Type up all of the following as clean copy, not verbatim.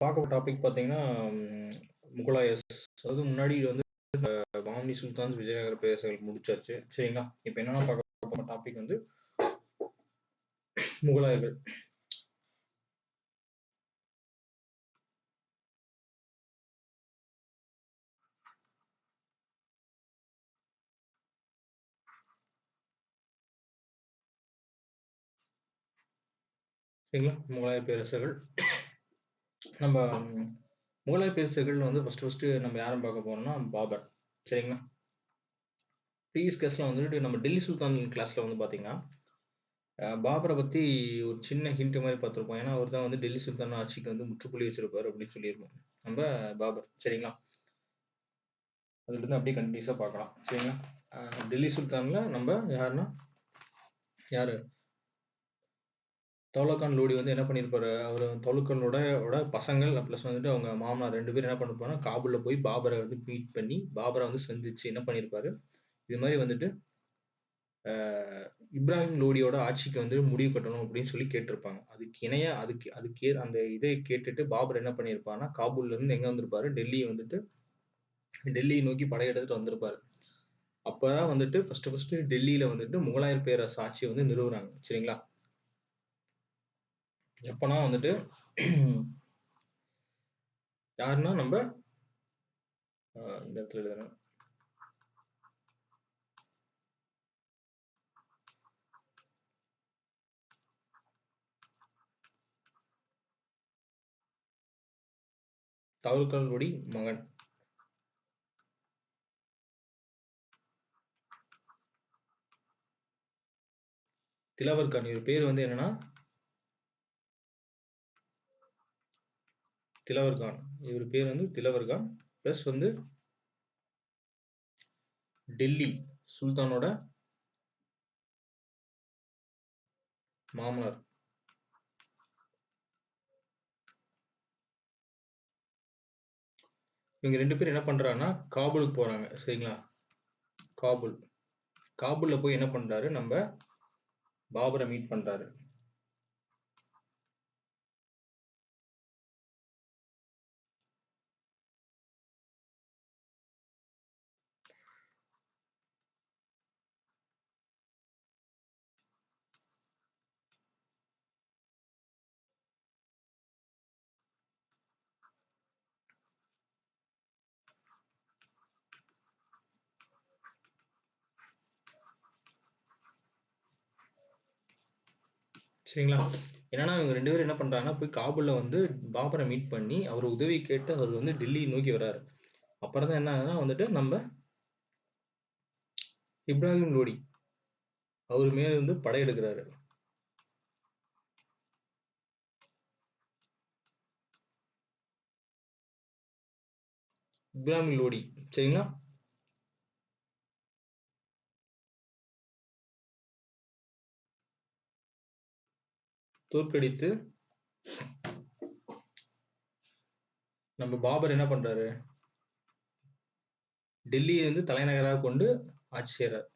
பார்க்க டாபிக் பார்த்தீங்கன்னா, முகலாயர்ஸ். அதாவது முன்னாடி வந்து பாமினி சுல்தான்ஸ், விஜயநகர பேரரசுகள் முடிச்சாச்சு. சரிங்களா? இப்போ என்னன்னா பார்க்க போற டாபிக் வந்து முகலாயர்கள். சரிங்களா? முகலாய பேரரசுகள். நம்ம முகலாய பேரரசுகள் வந்து ஃபர்ஸ்ட் நம்ம யாரும் பார்க்க போறோம்னா பாபர். சரிங்களா? ப்ரீவியஸ் கிளாஸ்ல வந்துட்டு நம்ம டெல்லி சுல்தான் கிளாஸ்ல வந்து பார்த்தீங்கன்னா, பாபரை பத்தி ஒரு சின்ன ஹிண்ட் மாதிரி பார்த்துருப்போம். ஏன்னா அவர் தான் வந்து டெல்லி சுல்தான் ஆட்சிக்கு வந்து முற்றுப்புள்ளி வச்சிருப்பாரு அப்படின்னு சொல்லியிருப்போம். நம்ம பாபர். சரிங்களா? அதுல இருந்து அப்படியே கண்டினியூஸா பார்க்கலாம். சரிங்களா? டெல்லி சுல்தான்ல நம்ம யாருன்னா யாரு தௌலகான் லோடி வந்து என்ன பண்ணியிருப்பாரு, அவர் தௌலகானோட பசங்கள் ப்ளஸ் வந்துட்டு அவங்க மாமனார் 2 பேரும் என்ன பண்ணிருப்பாருன்னா காபூல்ல போய் பாபரை வந்து மீட் பண்ணி பாபரை வந்து சந்திச்சு என்ன பண்ணியிருப்பாரு, இது மாதிரி வந்துட்டு இப்ராஹிம் லோடியோட ஆட்சிக்கு வந்து முடிவு கட்டணும் அப்படின்னு சொல்லி கேட்டிருப்பாங்க. அதுக்கு இணையா அதுக்கு அந்த இதை கேட்டுட்டு பாபர் என்ன பண்ணியிருப்பாருன்னா காபூல்ல இருந்து எங்க வந்திருப்பாரு, டெல்லியை நோக்கி படையெடுத்துட்டு வந்திருப்பாரு. அப்பதான் வந்துட்டு ஃபர்ஸ்ட் டெல்லியில வந்துட்டு முகலாயர் பேரரசு ஆட்சியை வந்து நிறுவுறாங்க. சரிங்களா? எப்பனா வந்துட்டு யாருன்னா நம்ம இந்த இடத்துல எழுதுறேன். தௌலகான் லோடி மகன் திலவர் கான். இவர் பேர் வந்து என்னன்னா திலவர் கான். இவர் பேர் வந்து திலவர் கான். பிளஸ் வந்து டெல்லி சுல்தானோட மாமனார். இவங்க 2 பேரும் என்ன பண்றாங்கன்னா காபூலுக்கு போறாங்க. சரிங்களா? காபூல்ல போய் என்ன பண்றாரு, நம்ம பாபரை மீட் பண்றாரு. சரிங்களா? என்னன்னா இவங்க 2 பேரும் என்ன பண்றாங்கன்னா போய் காபூல்ல வந்து பாபரை மீட் பண்ணி அவர் உதவி கேட்டு அவர் வந்து டெல்லி நோக்கி வர்றாரு. அப்புறம் தான் என்ன ஆகுதுன்னா வந்துட்டு நம்ம இப்ராஹிம் லோடி அவர் மேல வந்து படையெடுக்கிறாரு. இப்ராஹிம் லோடி. சரிங்களா? தோற்கடித்து நம்ம பாபர் என்ன பண்றாரு, டெல்லியை வந்து தலைநகராக கொண்டு ஆட்சி செய்யறார்.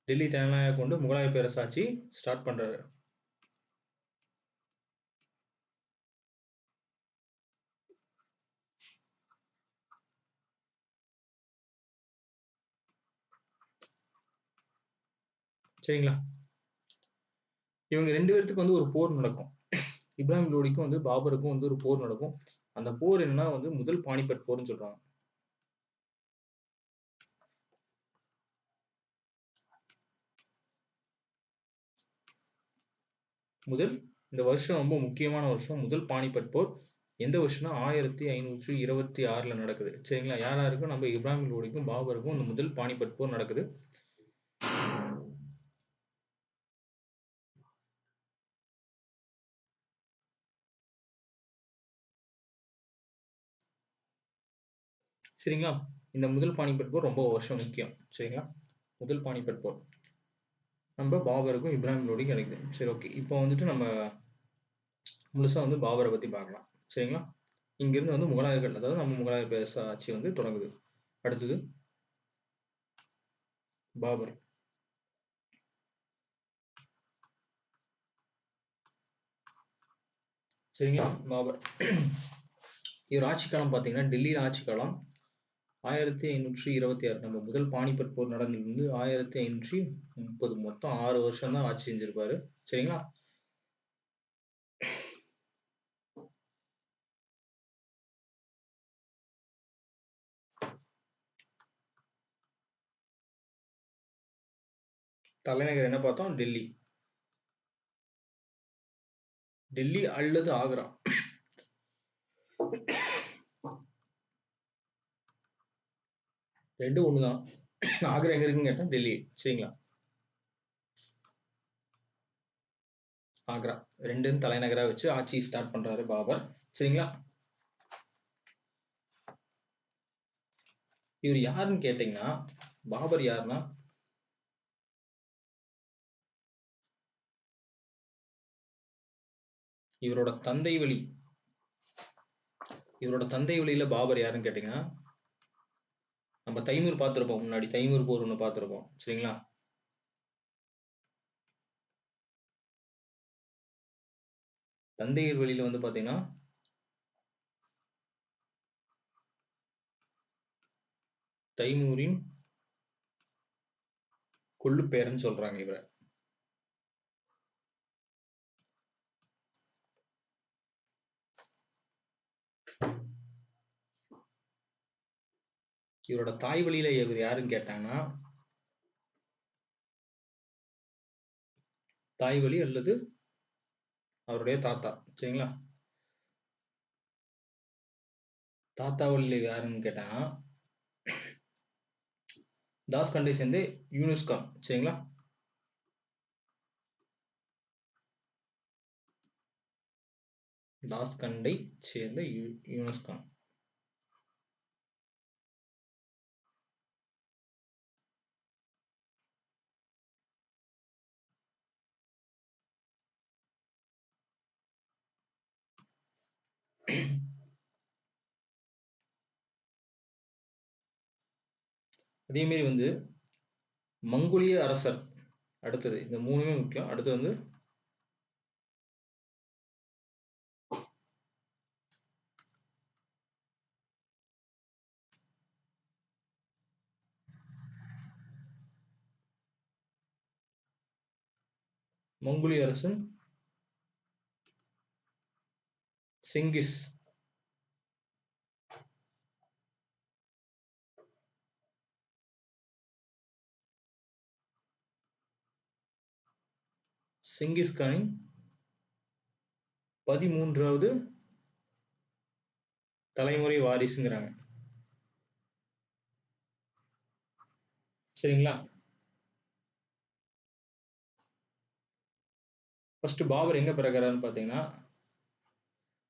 டெல்லி தலைநகராக கொண்டு முகலாய பேரரசு ஆட்சி ஸ்டார்ட் பண்றாரு. சரிங்களா? இவங்க 2 பேர்த்துக்கு வந்து ஒரு போர் நடக்கும். இப்ராஹிம் லோடிக்கும் வந்து பாபருக்கும் வந்து ஒரு போர் நடக்கும். அந்த போர் என்னன்னா வந்து முதல் பானிபட் போர்னு சொல்றாங்க. இந்த வருஷம் ரொம்ப முக்கியமான வருஷம். முதல் பானிபட் போர் எந்த வருஷம்னா 1526ல நடக்குது. சரிங்களா? யாராருக்கும் நம்ம இப்ராஹிம் லோடிக்கும் பாபருக்கும் இந்த முதல் பானிபட் போர் நடக்குது. சரிங்களா? இந்த முதல் பானிபட் போர் ரொம்ப வருஷம் முக்கியம். சரிங்களா? முதல் பானிபட் போர் நம்ம பாபருக்கும் இப்ராஹிம் லோடிக்கும் கிடைக்குது. சரி, ஓகே. இப்போ வந்துட்டு நம்ம முழுசா வந்து பாபரை பத்தி பார்க்கலாம். சரிங்களா? இங்கிருந்து வந்து முகலாயர்கள், அதாவது நம்ம முகலாய பேரரசு ஆட்சி வந்து தொடங்குது. அடுத்தது பாபர். சரிங்களா, பாபர். இவர் ஆட்சி காலம் பார்த்தீங்கன்னா டெல்லியில் ஆட்சி காலம் 1526. நம்ம முதல் பானிபட் போர் நடந்தது 1530. மொத்தம் 6 வருஷம் தான் ஆட்சி செஞ்சிருப்பாரு. சரிங்களா. தலைநகர் என்ன பார்த்தோம்? டெல்லி. டெல்லி அல்லது ஆக்ரா. ரெண்டு ஒண்ணுதான். ஆக்ரா எங்க இருக்குன்னு கேட்டா டெல்லி. சரிங்களா. ஆக்ரா ரெண்டும் தலைநகரா வச்சு ஆட்சி ஸ்டார்ட் பண்றாரு பாபர். சரிங்களா. இவர் யாருன்னு கேட்டீங்கன்னா, பாபர் யாருன்னா இவரோட தந்தை வழியில பாபர் யாருன்னு கேட்டீங்கன்னா, நம்ம தைமூர் பார்த்திருப்போம். முன்னாடி தைமூர் போர் ஒண்ணு பார்த்திருப்போம். சரிங்களா. தந்தையர் வழியில வந்து பாத்தீங்கன்னா தைமூரின் கொள்ளு பேரன்னு சொல்றாங்க இவரை. இவரோட தாய் வழியில இவர் யாருன்னு கேட்டாங்கன்னா, தாய் வழி அல்லது அவருடைய தாத்தா. சரிங்களா. தாத்தா வழியில யாருன்னு கேட்டாங்கன்னா தாஸ்கண்டை சேர்ந்து யூனுஸ் கான். சரிங்களா. தாஸ்கண்டை சேர்ந்த யூனுஸ் கான். அதே மாதிரி வந்து மங்கோலிய அரசர். அடுத்தது இந்த மூணுமே முக்கியம். அடுத்து வந்து மங்கோலிய அரசன் செங்கிஸ். செங்கிஸ்கானின் 13வது தலைமுறை வாரிசுங்கிறாங்க. சரிங்களா. ஃபர்ஸ்ட் பாபர் எங்க பிறகுறாருன்னு பாத்தீங்கன்னா,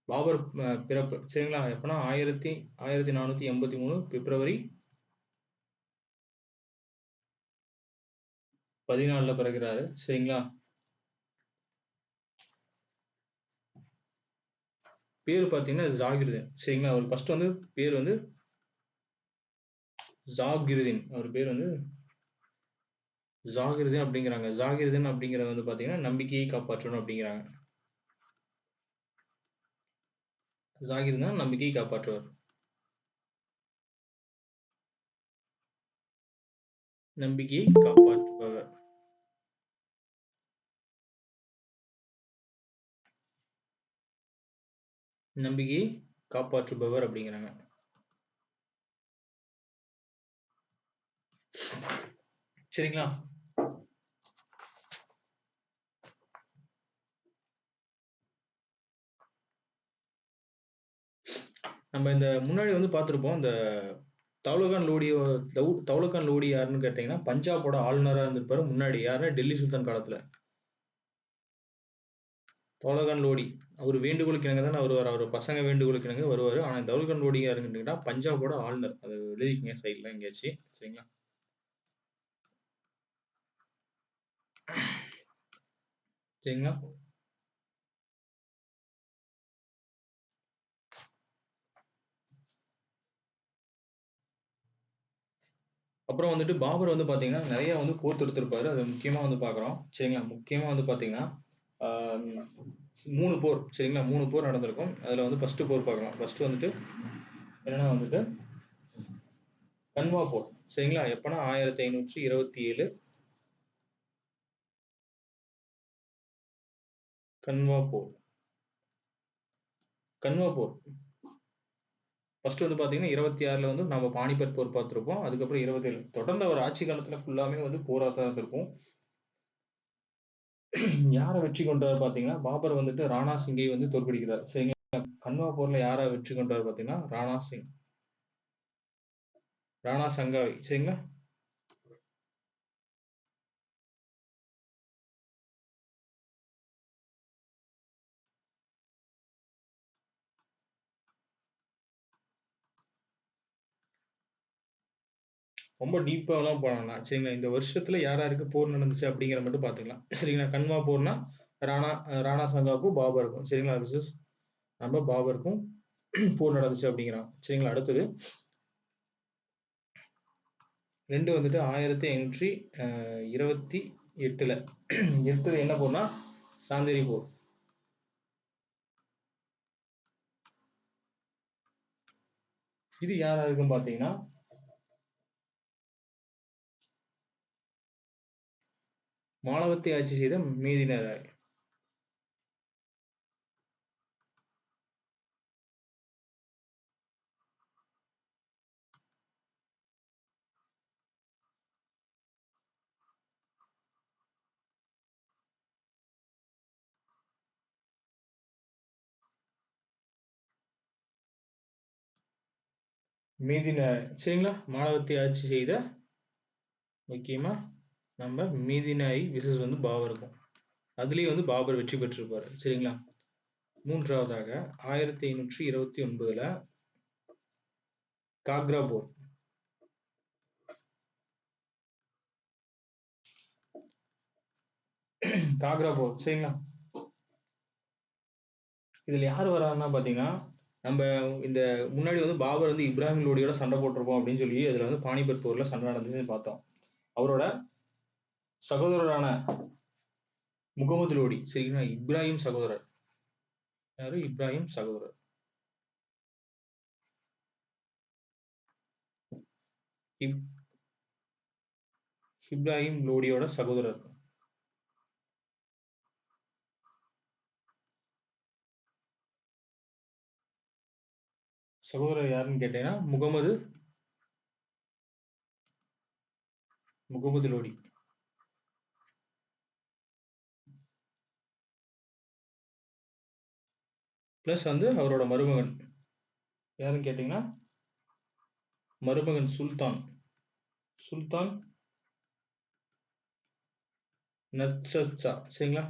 பாபர் பிறப்பு சரிங்களா எப்பனா 1483 பிப்ரவரி 14 பிறகுறாரு. சரிங்களா. பேரு பாத்தீங்கன்னா ஜாகிருதீன். சரிங்களா. அவர் ஃபர்ஸ்ட் வந்து பேர் வந்து ஜாகிருதீன். அவர் பேர் வந்து ஜாகிருதீன் அப்படிங்கிறாங்க. ஜாகிருதீன் அப்படிங்கிறது வந்து பாத்தீங்கன்னா நம்பிக்கையை காப்பாற்றணும் அப்படிங்கிறாங்க. ஜாகிருதீன் நம்பிக்கையை காப்பாற்றுவார். நம்பிக்கையை காப்பாற்றுபவர். நம்பிக்கையை காப்பாற்றுபவர் அப்படிங்கிறாங்க. சரிங்களா. நம்ம இந்த முன்னாடி வந்து பார்த்திருப்போம். இந்த தௌலகான் லோடி யாருன்னு கேட்டீங்கன்னா பஞ்சாபோட ஆளுநரா இருந்திருப்பாரு முன்னாடி. யாருன்னா டெல்லி சுல்தான் காலத்துல தௌலகான் லோடி. அவர் வேண்டுகோளுக்கு இணங்க தான் வருவார். அவர் பசங்க வேண்டுகோளுக்கு இணங்க வருவாரு. ஆனா தௌலகான் லோடி யாருன்னு கேட்டீங்கன்னா பஞ்சாபோட ஆளுநர். அதை எழுதிக்கங்க சைட்ல எங்கேயாச்சு. சரிங்களா. சரிங்களா. அப்புறம் வந்துட்டு பாபர் வந்து பார்த்தீங்கன்னா நிறைய வந்து போர் தொடுத்திருப்பாரு. அது முக்கியமாக வந்து பார்க்குறோம் சரிங்களா. முக்கியமாக வந்து பார்த்தீங்கன்னா 3 போர் சரிங்களா. 3 போர் நடந்திருக்கும். அதில் வந்து ஃபர்ஸ்ட் போர் பார்க்கலாம். ஃபர்ஸ்ட் வந்துட்டு என்னன்னா வந்துட்டு கன்வா போர் சரிங்களா. எப்போனா 1527 கன்வா போர். கன்வா போர் ஃபர்ஸ்ட் வந்து பார்த்தீங்கன்னா 26ல் வந்து நம்ம பானிபட் போர் பார்த்துருப்போம். அதுக்கப்புறம் 27 தொடர்ந்து அவர் ஆட்சி காலத்தில் ஃபுல்லாமே வந்து போராக தான் இருந்திருக்கும். யாரை வெற்றி கொண்டார் பார்த்தீங்கன்னா பாபர் வந்துட்டு ராணா சிங்கை வந்து தோற்கடிக்கிறார் சரிங்களா. கன்வா போர்ல யாரை வெற்றி கொண்டார் பார்த்தீங்கன்னா ராணா சிங், ராணா சங்காவை சரிங்களா. ரொம்ப டீப்பாலாம் போனோம்னா சரிங்களா. இந்த வருஷத்துல யார் யாருக்கு போர் நடந்துச்சு அப்படிங்கிற மட்டும் பார்த்துக்கலாம் சரிங்களா. கன்வா போர்னா ராணா ராணா சங்காவுக்கும் பாபருக்கும் சரிங்களா. விசஸ் நம்ம பாபருக்கும் போர் நடந்துச்சு அப்படிங்கிறான் சரிங்களா. அடுத்தது 2 வந்துட்டு 1528ல் எடுத்தது என்ன போர்னா சாந்தேரி போர். இது யாரா இருக்குன்னு பார்த்தீங்கன்னா மாலவத்தை ஆட்சி செய்த மேதினராய். மீதினாய் சரிங்களா. மாலவத்தை ஆட்சி செய்த முக்கியமா நம்ம மீதினாய் விசஸ் வந்து பாபர் இருக்கும். அதுலயும் வந்து பாபர் வெற்றி பெற்றிருப்பாரு சரிங்களா. மூன்றாவதாக 1529ல் காக்ரா போர். காக்ரா போர் சரிங்களா. இதுல யார் வராங்கன்னா பாத்தீங்கன்னா நம்ம இந்த முன்னாடி வந்து பாபர் வந்து இப்ராஹிம் லோடியோட சண்டை போட்டிருப்போம் அப்படின்னு சொல்லி அதுல வந்து பானிபட் போர்ல சண்டை நடந்துச்சுன்னு பார்த்தோம். அவரோட சகோதரரான முகமது லோடி சரிங்களா. இப்ராஹிம் சகோதரர் யாரு? இப்ராஹிம் சகோதரர். இப்ராஹிம் லோடியோட சகோதரர். சகோதரர் யாருன்னு கேட்டீங்கன்னா முகமது லோடி. பிளஸ் வந்து அவரோட மருமகன் யாருன்னு கேட்டீங்கன்னா மருமகன் சுல்தான். சுல்தான் நஸ்ரத் சரிங்களா.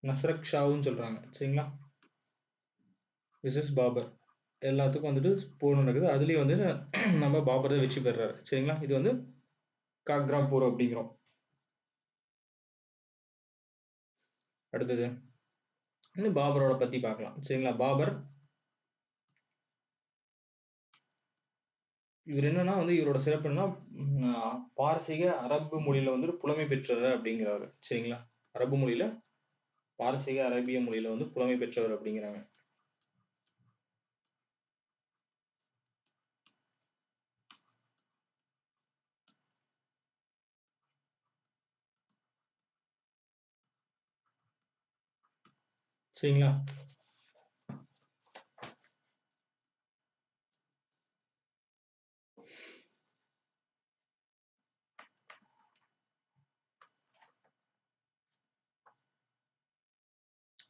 நஸ்ரத் ஷாவுன்னு சொல்றாங்க சரிங்களா. விசஸ் பாபர். எல்லாத்துக்கும் வந்துட்டு போர் நடக்குது. அதுலயும் வந்து நம்ம பாபர் தான் வெற்றி பெறாரு சரிங்களா. இது வந்து காக்ரா போர் அப்படிங்கிறோம். அடுத்தது இன்னும் பாபரோட பத்தி பார்க்கலாம் சரிங்களா. பாபர் இவர் என்னன்னா வந்து இவரோட சிறப்பு என்னன்னா பாரசீக அரபு மொழியில வந்து புலமை பெற்றவர் அப்படிங்கிறாரு சரிங்களா. அரபு மொழியில பாரசீக அரேபிய மொழியில வந்து புலமை பெற்றவர் அப்படிங்கிறாங்க சரிங்களா.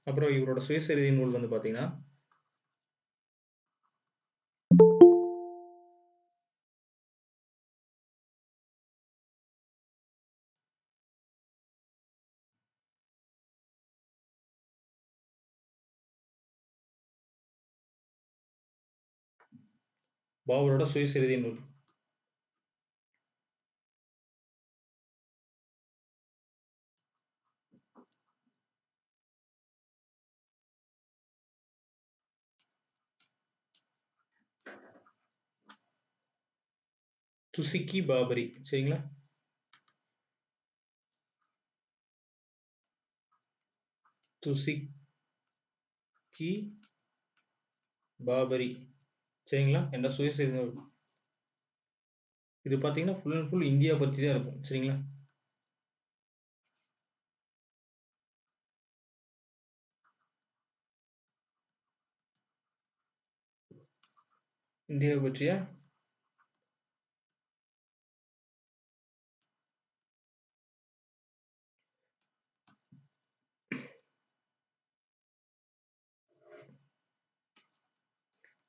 அப்புறம் இவரோட சுயசரிதை நூல் வந்து பாத்தீங்கன்னா பாபரோட சுயசரிதை நூல். துசிக்கி பாபரி. சரிங்களா? துசிக்கி பாபரி. சரிங்களா? என்ற சுயசரிதை நூல். இது பார்த்தீங்கன்னா ஃபுல் அண்ட் ஃபுல் இந்தியா பற்றி தான் இருக்கும். சரிங்களா? இந்தியாவை பற்றிய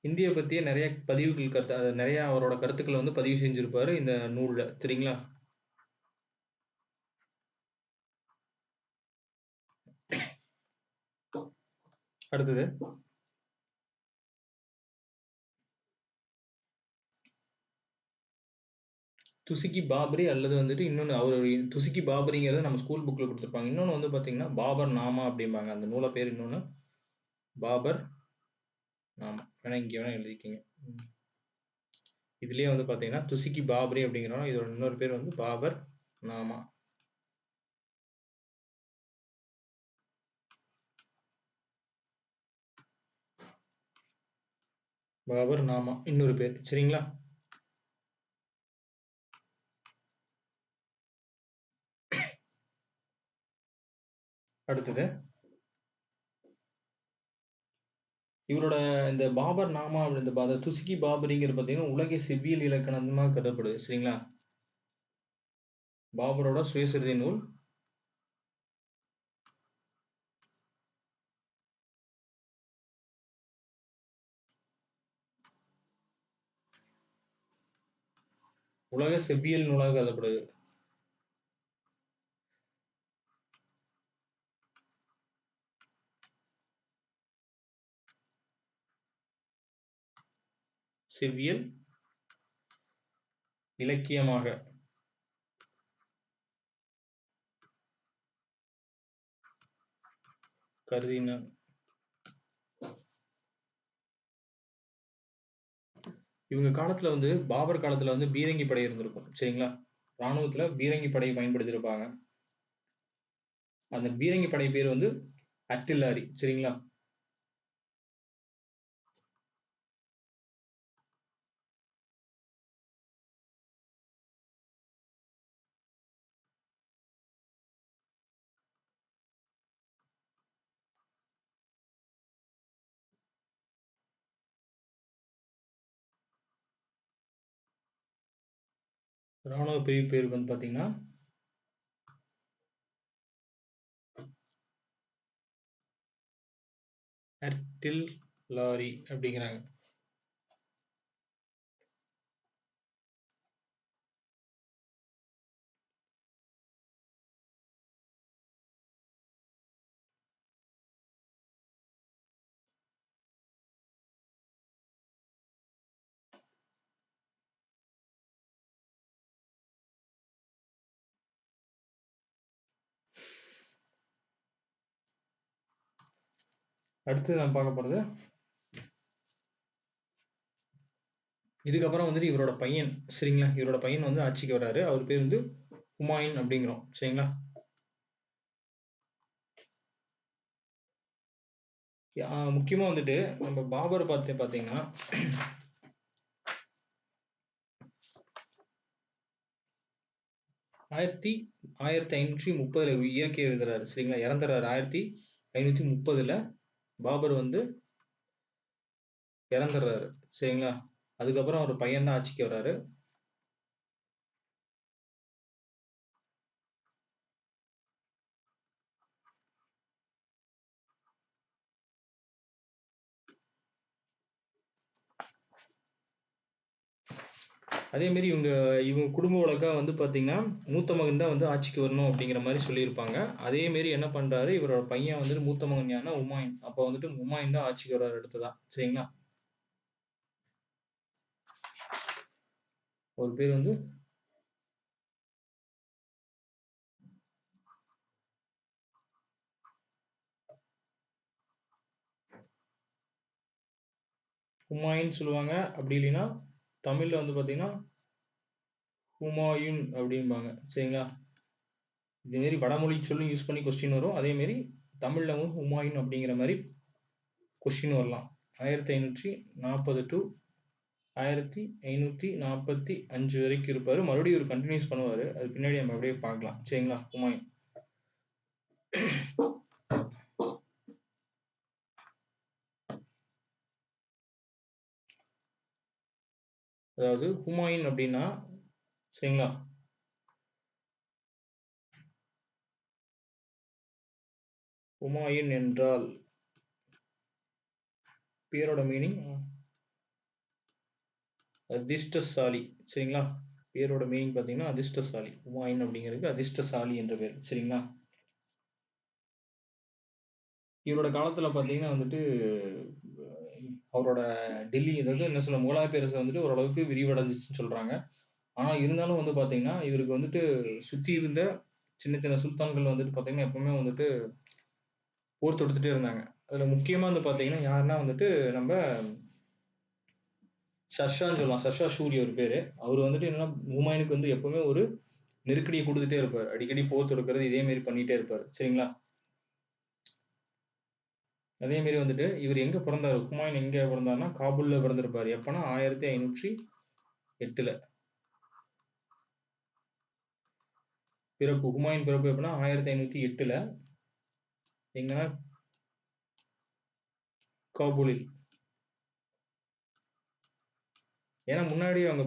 இந்தியா பற்றிய நிறைய பதிவுகள் நிறைய அவரோட கருத்துக்களை வந்து பதிவு செஞ்சிருப்பாரு இந்த நூல்ல. சரிங்களா? அடுத்தது துசிக்கி பாபரி அல்லது வந்துட்டு இன்னொன்று அவர் துசிக்கி பாபரிங்கிறத நம்ம ஸ்கூல் புக்கில் கொடுத்துருப்பாங்க. இன்னொன்று வந்து பார்த்தீங்கன்னா பாபர் நாமா அப்படிம்பாங்க. அந்த நூலை பேர் இன்னொன்று பாபர் நாமா. வேணா இங்கே வேணா எழுதிக்கிங்க. இதுலயே வந்து பார்த்தீங்கன்னா துசிக்கி பாபரி அப்படிங்கிறோம். இதோட இன்னொரு பேர் வந்து பாபர் நாமா. பாபர் நாமா இன்னொரு பேர். சரிங்களா? அடுத்தது இவரோட இந்த பாபர் நாமா இந்த துசிக்கி பாபரிங்கிற பார்த்தீங்கன்னா உலக செவ்வியல் இலக்கணமா கருதப்படுது. சரிங்களா? பாபரோட சுயசரிதை நூல் உலக செவ்வியல் நூலாக கருதப்படுது. செவ்வியல் இலக்கியமாக கருதினார். இவங்க காலத்துல வந்து பாபர் காலத்துல வந்து பீரங்கி படை இருந்திருக்கும். சரிங்களா? ராணுவத்துல பீரங்கி படை பயன்படுத்தியிருப்பாங்க. அந்த பீரங்கி படை பேர் வந்து அர்டில்லரி. சரிங்களா? ராணுவ பிரிவு பேர் வந்து பாத்தீங்கன்னா அர்டில்லரி அப்படிங்கிறாங்க. அடுத்து நான் பார்க்க போறது இதுக்கப்புறம் வந்துட்டு இவரோட பையன். சரிங்களா? இவரோட பையன் வந்து ஆட்சிக்கு வராரு. அவர் பேர் வந்து ஹுமாயூன் அப்படிங்கிறோம். சரிங்களா? முக்கியமா வந்துட்டு நம்ம பாபர் பாத்தீங்கன்னா 1530 இயற்கை எழுதுறாரு. சரிங்களா? இறந்துறாரு 1530 பாபர் வந்து இறந்துடுறாரு. சரிங்களா? அதுக்கப்புறம் அவர் பையன் தான் ஆட்சிக்கு வர்றாரு. அதே மாதிரி இவங்க குடும்ப வழக்கா வந்து பாத்தீங்கன்னா மூத்த மகன் தான் வந்து ஆட்சிக்கு வரணும் அப்படிங்கிற மாதிரி சொல்லியிருப்பாங்க. அதே மாதிரி என்ன பண்றாரு, இவரோட பையன் வந்துட்டு மூத்த மகன் யாருன்னா உமாயூன். அப்ப வந்துட்டு உமாயூன் தான் ஆட்சிக்கு வர்றாரு அடுத்ததா. சரிங்களா? ஒரு பேர் வந்து ஹுமாயூன் சொல்லுவாங்க. அப்படி இல்லைன்னா தமிழ்ல வந்து பாத்தீங்கன்னா ஹுமாயூன் அப்படிம்பாங்க. சரிங்களா? இதேமாரி வடமொழி சொல்லும் யூஸ் பண்ணி கொஸ்டின் வரும். அதேமாரி தமிழ்ல வந்து ஹுமாயூன் அப்படிங்கிற மாதிரி கொஸ்டின் வரலாம். 1540 டு 1545 வரைக்கும் இருப்பாரு. மறுபடியும் ஒரு கண்டினியூஸ் பண்ணுவாரு. அது பின்னாடி நம்ம அப்படியே பார்க்கலாம். சரிங்களா? ஹுமாயூன். அதாவது ஹுமாயூன் அப்படின்னா சரிங்களா, ஹுமாயூன் என்றால் பேரோட மீனிங் அதிர்ஷ்டசாலி. சரிங்களா? பேரோட மீனிங் பார்த்தீங்கன்னா அதிர்ஷ்டசாலி. ஹுமாயூன் அப்படிங்கிறது அதிர்ஷ்டசாலி என்ற பேர். சரிங்களா? இவரோட காலத்துல பார்த்தீங்கன்னா வந்துட்டு அவரோட டெல்லி அதாவது என்ன சொல்ல முகலாய பேரரசு வந்துட்டு ஓரளவுக்கு விரிவடைஞ்சிச்சுன்னு சொல்றாங்க. ஆனா இருந்தாலும் வந்து பார்த்தீங்கன்னா இவருக்கு வந்துட்டு சுத்தி இருந்த சின்ன சின்ன சுல்தான்கள் வந்துட்டு பார்த்தீங்கன்னா எப்பவுமே வந்துட்டு போர் தொடுத்துட்டே இருந்தாங்க. அதுல முக்கியமா வந்து பார்த்தீங்கன்னா யாருன்னா வந்துட்டு நம்ம ஷர்ஷான்னு சொல்லலாம். ஷர்ஷா சூரி ஒரு பேரு. அவர் வந்துட்டு என்னன்னா ஹுமாயூனுக்கு வந்து எப்பவுமே ஒரு நெருக்கடியை கொடுத்துட்டே இருப்பார். அடிக்கடி போர் தொடுக்கிறது இதே மாதிரி பண்ணிட்டே இருப்பார். சரிங்களா? அதே மாதிரி வந்துட்டு இவர் எங்க பிறந்தாரு, ஹுமாயூன் எங்க பிறந்தாருன்னா காபூல்ல பிறந்திருப்பாரு. எப்பன்னா 1508ல பிறப்பு. ஹுமாயூன் பிறப்பு எப்படின்னா 1508ல எங்கன்னா காபூலில். ஏன்னா முன்னாடி அவங்க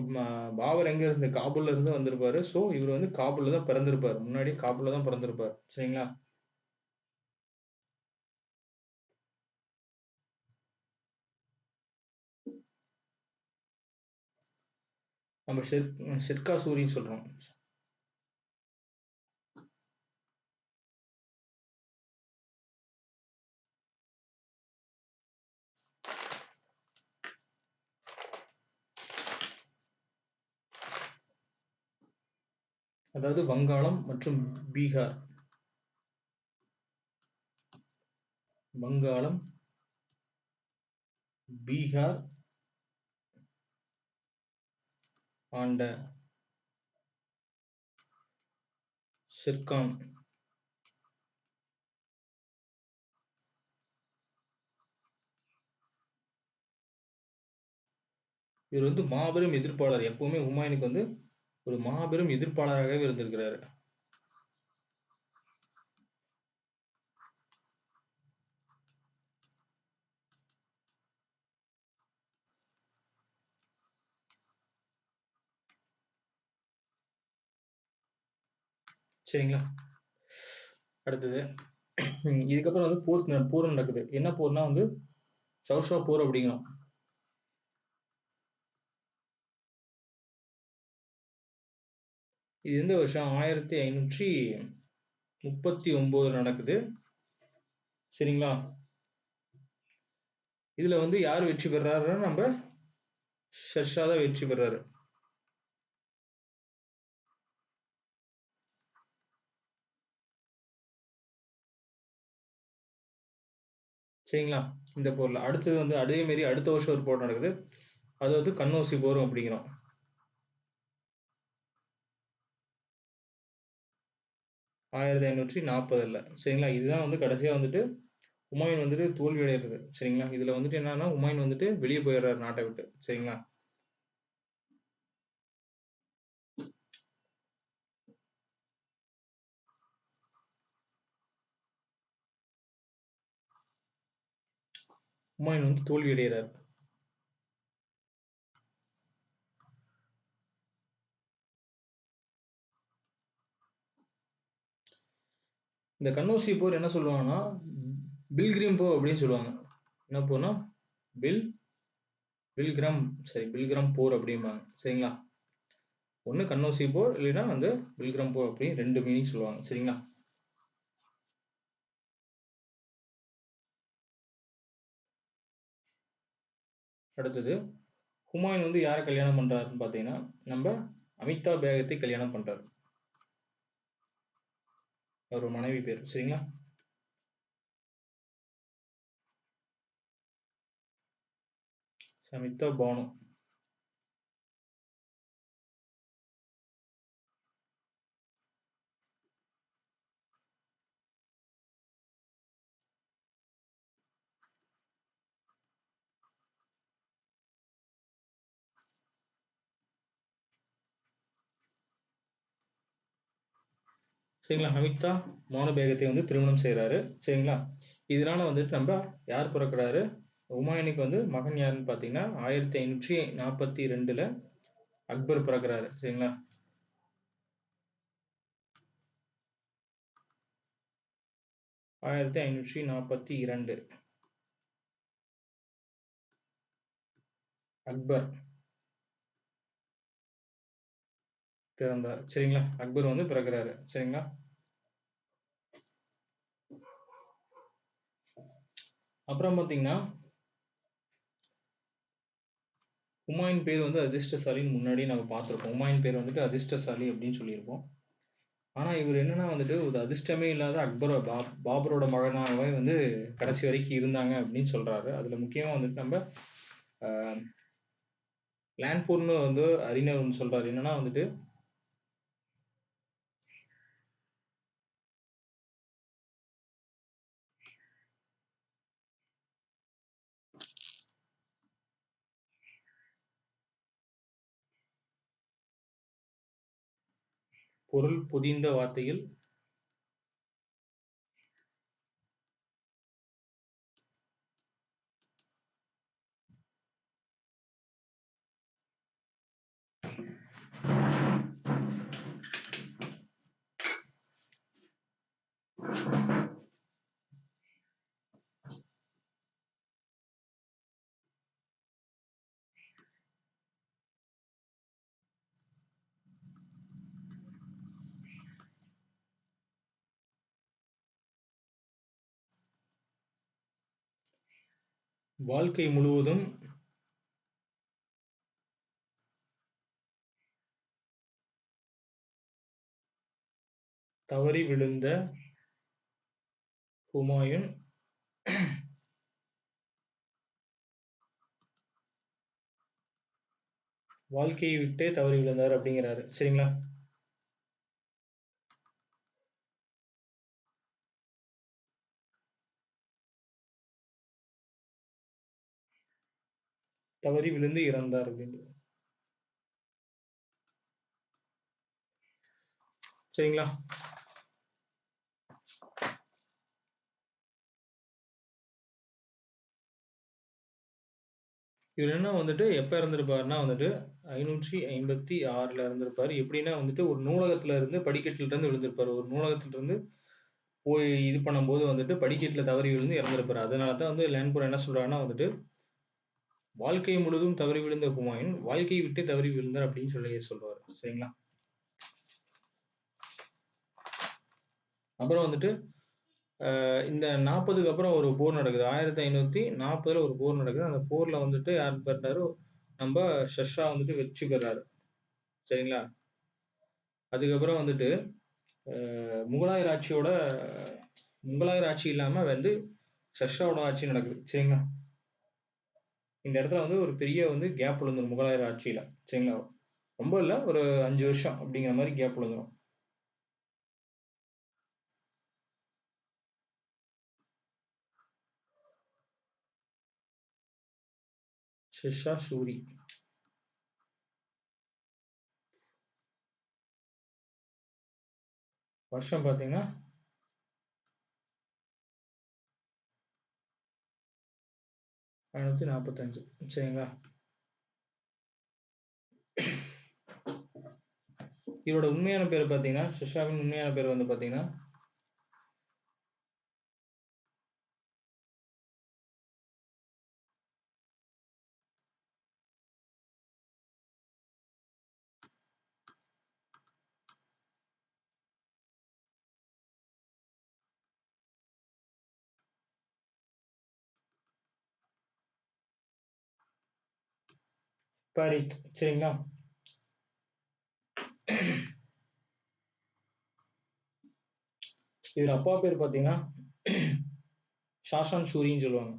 பாபர் எங்க இருந்து காபூல்ல இருந்து வந்திருப்பாரு. ஸோ இவர் வந்து காபூல்ல தான் பிறந்திருப்பாரு. முன்னாடி காபூல்ல தான் பிறந்திருப்பாரு. சரிங்களா? நம்ம ஷெர்கா சூரின்னு சொல்றோம். அதாவது வங்காளம் மற்றும் பீகார். வங்காளம், பீகார் ஆண்ட ஷெர்கான். இவர் வந்து மாபெரும் எதிர்ப்பாளர். எப்பவுமே ஹுமாயூனுக்கு வந்து ஒரு மாபெரும் எதிர்ப்பாளராகவே இருந்திருக்கிறாரு. சரிங்களா? அடுத்தது இதுக்கப்புறம் வந்து போர் நடக்குது. என்ன போர்னா வந்து சௌஷா போர் அப்படிங்கிறோம். இது எந்த வருஷம் 1539 நடக்குது. சரிங்களா? இதுல வந்து யார் வெற்றி பெறாருன்னா நம்ம ஷெர்ஷா தான் வெற்றி பெறாரு. சரிங்களா? இந்த போர்ல அடுத்தது வந்து அதே மாதிரி அடுத்த வருஷம் ஒரு போர் நடக்குது. அது வந்து கன்னௌசி போர் அப்படிங்கிறோம். 1540ல. சரிங்களா? இதுதான் வந்து கடைசியா வந்துட்டு ஹுமாயூன் வந்துட்டு தோல்வி அடைகிறது. சரிங்களா? இதுல வந்துட்டு என்னன்னா ஹுமாயூன் வந்துட்டு வெளியே போயிடுறாரு நாட்டை விட்டு. சரிங்களா? ஹுமாயூன் வந்து தோல்வி அடைகிறார். இந்த கன்னௌசி போர் என்ன சொல்லுவாங்கன்னா பில்கிரிம் போர் அப்படின்னு சொல்லுவாங்க. என்ன போர்னா பில்கிரம் பில்கிரம் போர் அப்படிம்பாங்க. சரிங்களா? ஒண்ணு கன்னௌசி போர் இல்லைன்னா வந்து பில்கிரம் போர் அப்படின்னு 2 மீனிங் சொல்லுவாங்க. சரிங்களா? அடுத்தது ஹுமாயூன் வந்து யாரை கல்யாணம் பண்றாருன்னு பாத்தீங்கன்னா நம்ம அமிதா பேகத்தை கல்யாணம் பண்றாரு. அவர் மனைவி பேர். சரிங்களா? அமிதா பானு. சரிங்களா. அமிதா மௌனபேகத்தை வந்து திருமணம் செய்கிறாரு. சரிங்களா. இதனால வந்துட்டு நம்ம யார் பிறக்கிறாரு, ஹுமாயூனுக்கு வந்து மகன் யாருன்னு பார்த்தீங்கன்னா 1542ல் அக்பர் பிறக்கிறாரு. சரிங்களா. 1542 அக்பர் பிறந்தார். சரிங்களா. அக்பர் வந்து பிறக்கிறாரு. சரிங்களா. அப்புறம் பார்த்தீங்கன்னா ஹுமாயூன் பேர் வந்து அதிர்ஷ்டசாலின்னு முன்னாடி நம்ம பார்த்துருப்போம். ஹுமாயூன் பேர் வந்துட்டு அதிர்ஷ்டசாலி அப்படின்னு சொல்லியிருப்போம். ஆனால் இவர் என்னன்னா வந்துட்டு ஒரு அதிர்ஷ்டமே இல்லாத பாபரோட மகனாகவே வந்து கடைசி வரைக்கும் இருந்தாங்க அப்படின்னு சொல்றாரு. அதுல முக்கியமா வந்துட்டு நம்ம லான்பூர்னு வந்து அறிஞர் ஒன்று சொல்றாரு. என்னன்னா வந்துட்டு பொருள் பொதிந்த வார்த்தையில் வாழ்க்கை முழுவதும் தவறி விழுந்த ஹுமாயூன் வாழ்க்கையை விட்டே தவறி விழுந்தார் அப்படிங்கிறாரு. சரிங்களா. தவறி விழுந்து இறந்தார் அப்படின்னு. சரிங்களா. இவர் என்ன வந்துட்டு எப்ப இறந்திருப்பாருன்னா வந்துட்டு 556ல் இறந்திருப்பாரு. எப்படின்னா வந்துட்டு ஒரு நூலகத்துல இருந்து படிக்கட்டுல இருந்து விழுந்திருப்பாரு. ஒரு நூலகத்துல இருந்து போய் இது பண்ணும்போது வந்துட்டு படிக்கட்டுல தவறி விழுந்து இறந்திருப்பாரு. அதனாலதான் வந்து லான்பூர் என்ன சொல்றாருன்னா வந்துட்டு வாழ்க்கை முழுவதும் தவறி விழுந்த ஹுமாயூன் வாழ்க்கையை விட்டு தவறி விழுந்தார் அப்படின்னு சொல்லி சொல்றாரு. சரிங்களா. அப்புறம் வந்துட்டு இந்த 40க்கு அப்புறம் ஒரு போர் நடக்குது. 1540ல் ஒரு போர் நடக்குது. அந்த போர்ல வந்துட்டு யார் பெறாரு, நம்ம ஷெர்ஷா வந்துட்டு வெற்றி பெறாரு. சரிங்களா. அதுக்கப்புறம் வந்துட்டு முகலாயர் ஆட்சியோட முகலாயர் ஆட்சி இல்லாம வந்து ஷெர்ஷாவோட ஆட்சி நடக்குது. சரிங்களா. இந்த இடத்துல வந்து ஒரு பெரிய வந்து கேப் விழுந்துரும் முகலாயர் ஆட்சியில. சரிங்களா. ரொம்ப இல்ல, ஒரு 5 வருஷம் அப்படிங்கிற மாதிரி கேப் விழுந்துரும். ஷெர்ஷா சூரி வருஷம் பாத்தீங்கன்னா 545. சரிங்களா. இவரோட உண்மையான பேர் பாத்தீங்கன்னா ஷெர்ஷாவின் உண்மையான பேர் வந்து பாத்தீங்கன்னா பாரித். சரிங்களா. இவர் அப்பா பேர் பாத்தீங்கன்னா ஷாஷான் ஷூரின்னு சொல்லுவாங்க.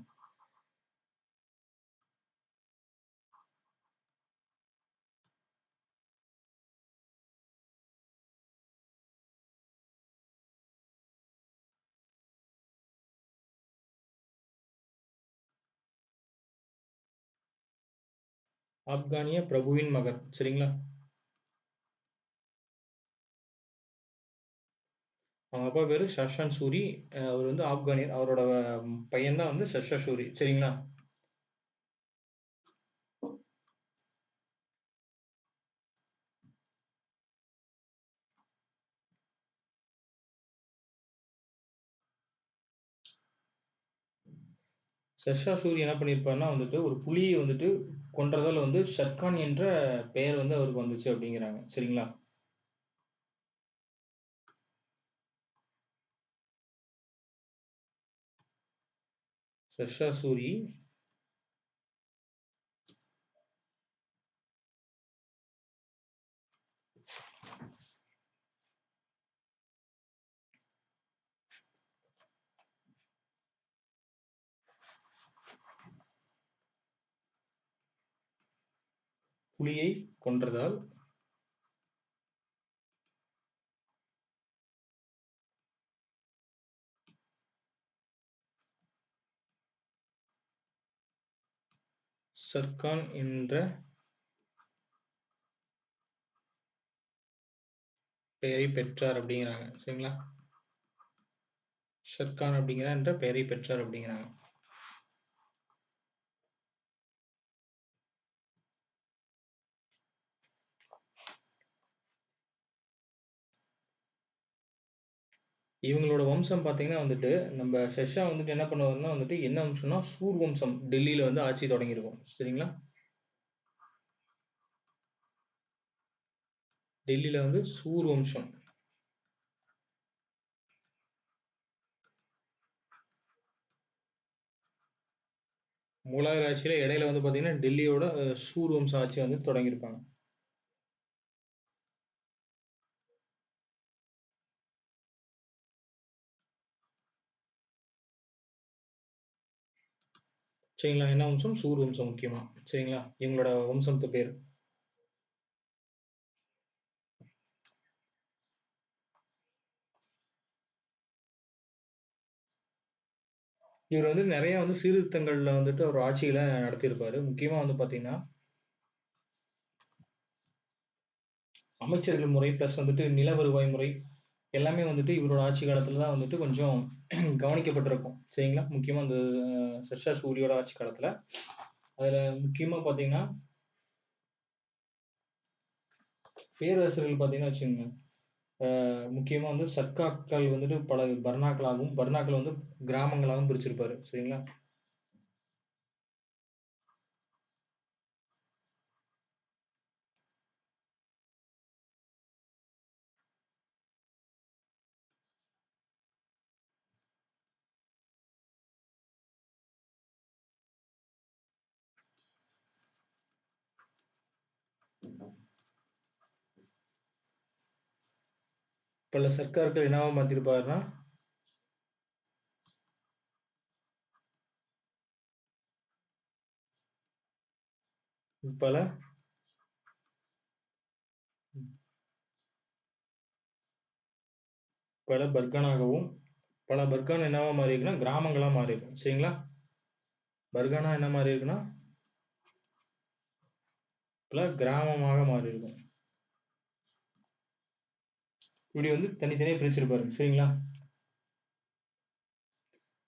ஆப்கானிய பிரபுவின் மகன். சரிங்களா. அவங்க அப்பா பேரு ஷர்ஷான் சூரி. அவர் வந்து ஆப்கானியர். அவரோட பையன் தான் வந்து ஷர்ஷா சூரி. சரிங்களா? ஷெர்ஷா சூரி என்ன பண்ணியிருப்பாருன்னா வந்துட்டு ஒரு புலியை வந்துட்டு கொன்றதால வந்து ஷர்கான் என்ற பெயர் வந்து அவருக்கு வந்துச்சு அப்படிங்கிறாங்க. சரிங்களா? ஷெர்ஷா சூரி புலியை கொன்றதால் ஷர்கான் என்ற பெயரை பெற்றார் அப்படிங்கிறாங்க. சரிங்களா? ஷர்கான் அப்படிங்கிற என்ற பெயரை பெற்றார் அப்படிங்கிறாங்க. இவங்களோட வம்சம் பார்த்தீங்கன்னா வந்துட்டு நம்ம ஷெர்ஷா வந்துட்டு என்ன பண்ணுவாருன்னா வந்துட்டு என்ன வம்சம்னா சூர் வம்சம் டெல்லியில வந்து ஆட்சி தொடங்கியிருக்கும். சரிங்களா? டெல்லியில வந்து சூர் வம்சம் முகலாயர் ஆட்சியில இடையில வந்து பார்த்தீங்கன்னா டெல்லியோட சூர் வம்ச ஆட்சி வந்து தொடங்கியிருப்பாங்க. சரிங்களா? என்ன வம்சம்? சூர் வம்சம் முக்கியமா. சரிங்களா? இவங்களோட வம்சத்து பேர். இவர் வந்து நிறைய வந்து சீர்திருத்தங்கள்ல வந்துட்டு அவர் ஆட்சியில நடத்தியிருப்பாரு. முக்கியமா வந்து பார்த்தீங்கன்னா அமைச்சர்கள் முறை பிளஸ் வந்துட்டு நில வருவாய் முறை எல்லாமே வந்துட்டு இவரோட ஆட்சி காலத்துல தான் வந்துட்டு கொஞ்சம் கவனிக்கப்பட்டிருக்கும். சரிங்களா? முக்கியமா இந்த ஷெர்ஷா சூரியோட ஆட்சி காலத்துல அதுல முக்கியமா பார்த்தீங்கன்னா பேரரசர்கள் பார்த்தீங்கன்னா வச்சுக்கோங்க, முக்கியமா வந்து சர்க்காக்கள் வந்துட்டு பல பர்னாக்களாகவும் பர்னாக்கள் வந்து கிராமங்களாகவும் பிரிச்சிருப்பாரு. சரிங்களா? பல சர்க்கார்கள் என்னவா மாத்திருப்பாருன்னா பல பல பர்கானாகவும் பல பர்கானா என்னவா மாறி இருக்குன்னா கிராமங்களா மாறி இருக்கும். சரிங்களா? பர்கானா என்ன மாறி இருக்குன்னா பல கிராமமாக மாறி இருக்கும். இப்படி வந்து தனித்தனியா பிரிச்சிருப்பாரு. சரிங்களா?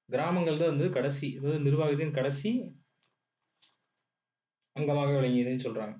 கிராமங்கள் தான் வந்து கடைசி, அதாவது நிர்வாகத்தின் கடைசி அங்கமாக விளங்கியதுன்னு சொல்றாங்க.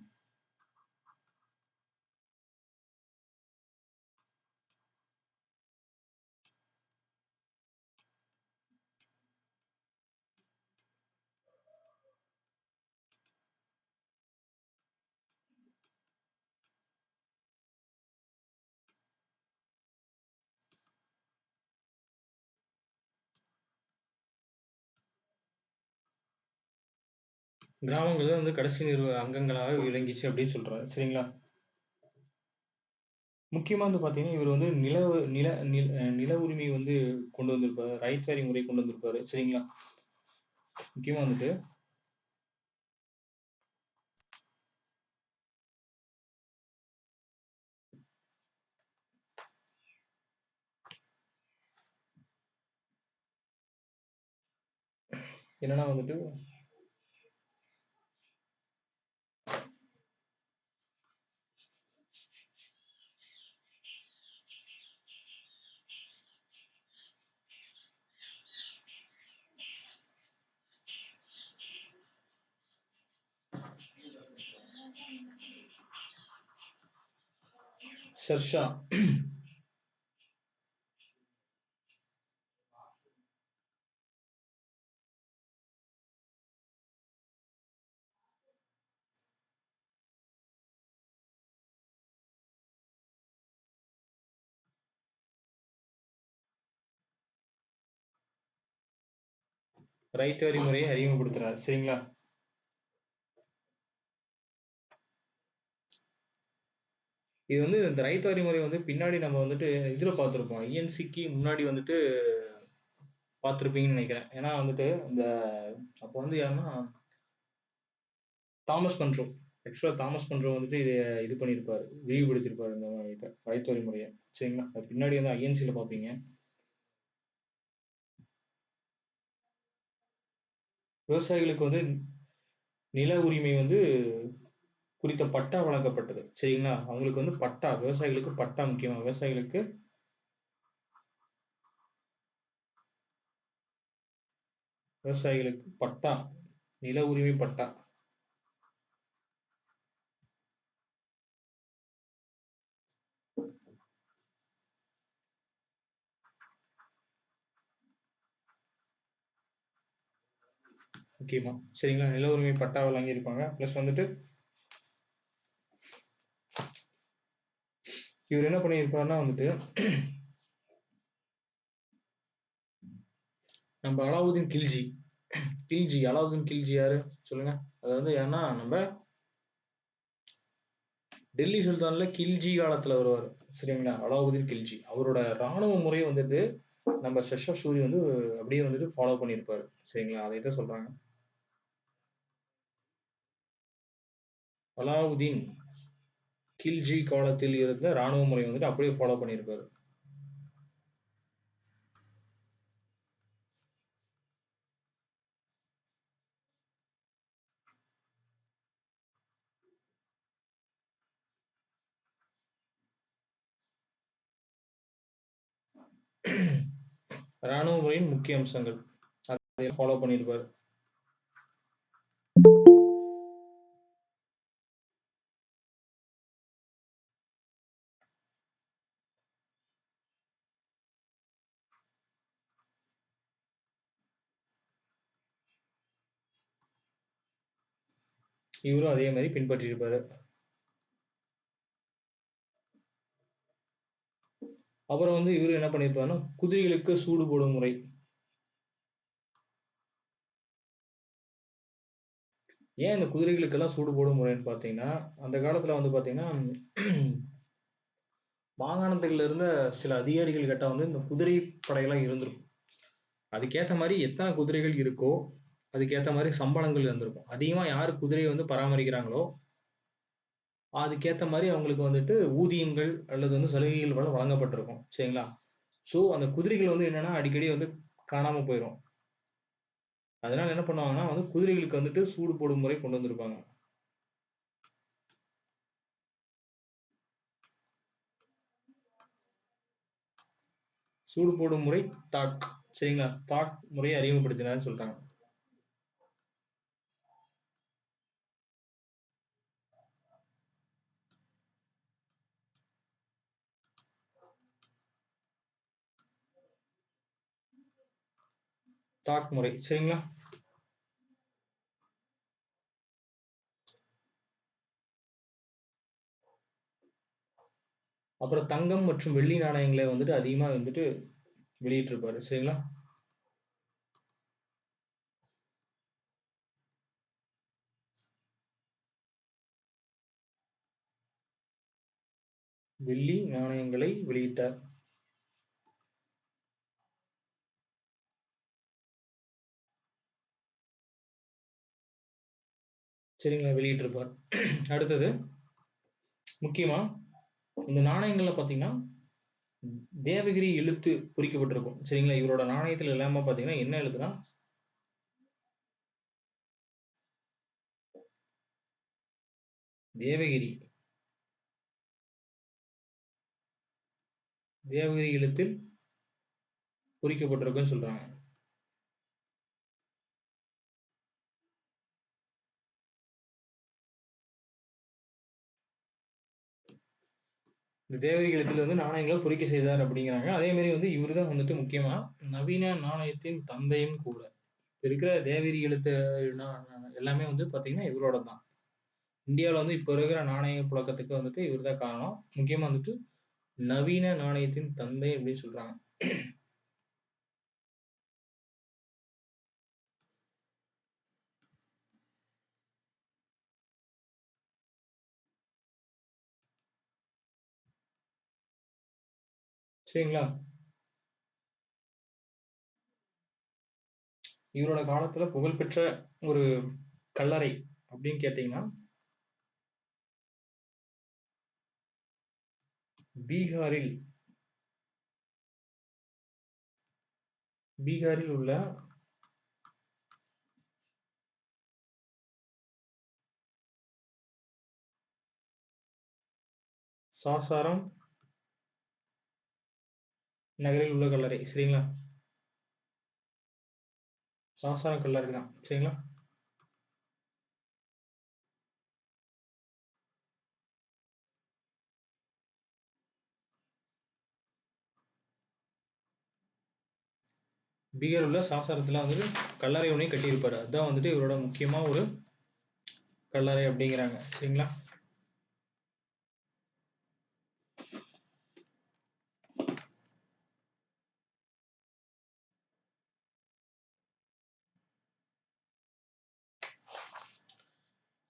கிராமங்கள் தான் வந்து கடைசி அங்கங்களாக விளங்கிச்சு அப்படின்னு சொல்றாரு. சரிங்களா? முக்கியமா வந்து பாத்தீங்கன்னா இவர் வந்து நில உரிமை வந்து கொண்டு வந்திருப்பாரு. ரைட் வேரிங் முறை கொண்டு வந்திருப்பாரு. சரிங்களா? முக்கியமா வந்துட்டு என்னன்னா வந்துட்டு ஷெர்ஷா. ரைட் வரி முறையை அறிமுகப்படுத்துறாரு. சரிங்களா? இது வந்து இந்த ரைட் வரி முறை வந்து பின்னாடி நம்ம வந்துட்டு இதுல பார்த்துருப்போம். ஐஎன்சிக்கு முன்னாடி வந்துட்டு பார்த்துருப்பீங்கன்னு நினைக்கிறேன். ஏன்னா வந்துட்டு இந்த அப்போ வந்து யாருன்னா தாமஸ் பண்றோ. ஆக்சுவலா தாமஸ் பண்றோ வந்துட்டு இது பண்ணியிருப்பாரு, விரிவுபடுத்தியிருப்பாரு இந்த இதை ரைட் வரி முறையை. சரிங்களா? அது பின்னாடி வந்து ஐஎன்சில பார்ப்பீங்க. விவசாயிகளுக்கு வந்து நில உரிமை வந்து குறித்த பட்டா வழங்கப்பட்டது. சரிங்களா? அவங்களுக்கு வந்து பட்டா, விவசாயிகளுக்கு பட்டா முக்கியமா. விவசாயிகளுக்கு பட்டா, நில உரிமை பட்டா. முக்கியமா. சரிங்களா? நில உரிமை பட்டா வழங்கியிருப்பாங்க. பிளஸ் வந்துட்டு இவர் என்ன பண்ணியிருப்பாருன்னா வந்துட்டு நம்ம அலாவுதீன் கில்ஜி அலாவுதீன் கில்ஜி யாரு சொல்லுங்க? அது வந்து ஏன்னா நம்ம டெல்லி சுல்தான்ல கில்ஜி காலத்துல வருவார். சரிங்களா? அலாவுதீன் கில்ஜி அவரோட ராணுவ முறையை வந்துட்டு நம்ம ஷெர்ஷா சூரி வந்து அப்படியே வந்துட்டு ஃபாலோ பண்ணியிருப்பாரு. சரிங்களா? அதை தான் சொல்றாங்க. அலாவுதீன் கில்ஜி காலத்தில் இருந்த ராணுவ முறை வந்துட்டு அப்படியே ஃபாலோ பண்ணியிருப்பாரு. ராணுவ முறையின் முக்கிய அம்சங்கள் அதை ஃபாலோ பண்ணியிருப்பாரு. இவரும் அதே மாதிரி பின்பற்றியிருப்பாரு. அப்புறம் வந்து இவரு என்ன பண்ணியிருப்பாருன்னா குதிரைகளுக்கு சூடு போடும் முறை. ஏன் இந்த குதிரைகளுக்கெல்லாம் சூடு போடும் முறைன்னு பார்த்தீங்கன்னா, அந்த காலத்துல வந்து பார்த்தீங்கன்னா மாகாணத்துல இருந்த சில அதிகாரிகள் கிட்ட வந்து இந்த குதிரை படையெல்லாம் இருந்திருக்கும். அதுக்கேத்த மாதிரி எத்தனை குதிரைகள் இருக்கோ அதுக்கேத்த மாதிரி சம்பளங்கள் இருந்திருக்கும். அதிகமா யாரு குதிரையை வந்து பராமரிக்கிறாங்களோ அதுக்கேத்த மாதிரி அவங்களுக்கு வந்துட்டு ஊதியங்கள் அல்லது வந்து சலுகைகள் வழங்கப்பட்டிருக்கும். சரிங்களா? சோ அந்த குதிரைகள் வந்து என்னன்னா அடிக்கடி வந்து காணாம போயிடும். அதனால என்ன பண்ணுவாங்கன்னா வந்து குதிரைகளுக்கு வந்துட்டு சூடு போடும் முறை கொண்டு வந்திருப்பாங்க. சூடு போடும் முறை தாக். சரிங்களா? தாக் முறையை அறிமுகப்படுத்தினார்னு சொல்றாங்க. தாக் முறை. சரிங்களா? அப்புறம் தங்கம் மற்றும் வெள்ளி நாணயங்களை வந்துட்டு அதிகமா வந்துட்டு வெளியிட்டிருப்பாரு. சரிங்களா? வெள்ளி நாணயங்களை வெளியிட்டார். சரிங்களா? வெளியிட்டிருப்பார். அடுத்தது முக்கியமா இந்த நாணயங்கள்ல பாத்தீங்கன்னா தேவகிரி எழுத்து பொறிக்கப்பட்டிருக்கும். சரிங்களா? இவரோட நாணயத்துல எல்லாமே பாத்தீங்கன்னா என்ன எழுத்துனா தேவகிரி எழுத்தில் பொறிக்கப்பட்டிருக்குன்னு சொல்றாங்க. இந்த தேவரி எழுத்துல வந்து நாணயங்களை பொறிக்க செய்தார் அப்படிங்கிறாங்க. அதே மாதிரி வந்து இவர் தான் வந்துட்டு முக்கியமா நவீன நாணயத்தின் தந்தையும் கூட. இருக்கிற தேவரி எழுத்து எல்லாமே வந்து பாத்தீங்கன்னா இவரோட தான். இந்தியாவில் வந்து இப்போ இருக்கிற நாணய புழக்கத்துக்கு வந்துட்டு இவர் தான் காரணம். முக்கியமா வந்துட்டு நவீன நாணயத்தின் தந்தை அப்படின்னு சொல்றாங்க. சரிங்களா? இவரோட காலத்துல புகழ்பெற்ற ஒரு கல்லறை அப்படின்னு கேட்டீங்கன்னா பீகாரில் பீகாரில் உள்ள சாசாராம் நகரில் உள்ள கல்லறை. சரிங்களா? சாசாராம் கல்லறை தான். சரிங்களா? பீகார் உள்ள சாசாரத்துல வந்துட்டு கல்லறை ஒன்றையும் கட்டியிருப்பாரு. அதுதான் வந்துட்டு இவரோட முக்கியமா ஒரு கல்லறை அப்படிங்கிறாங்க. சரிங்களா?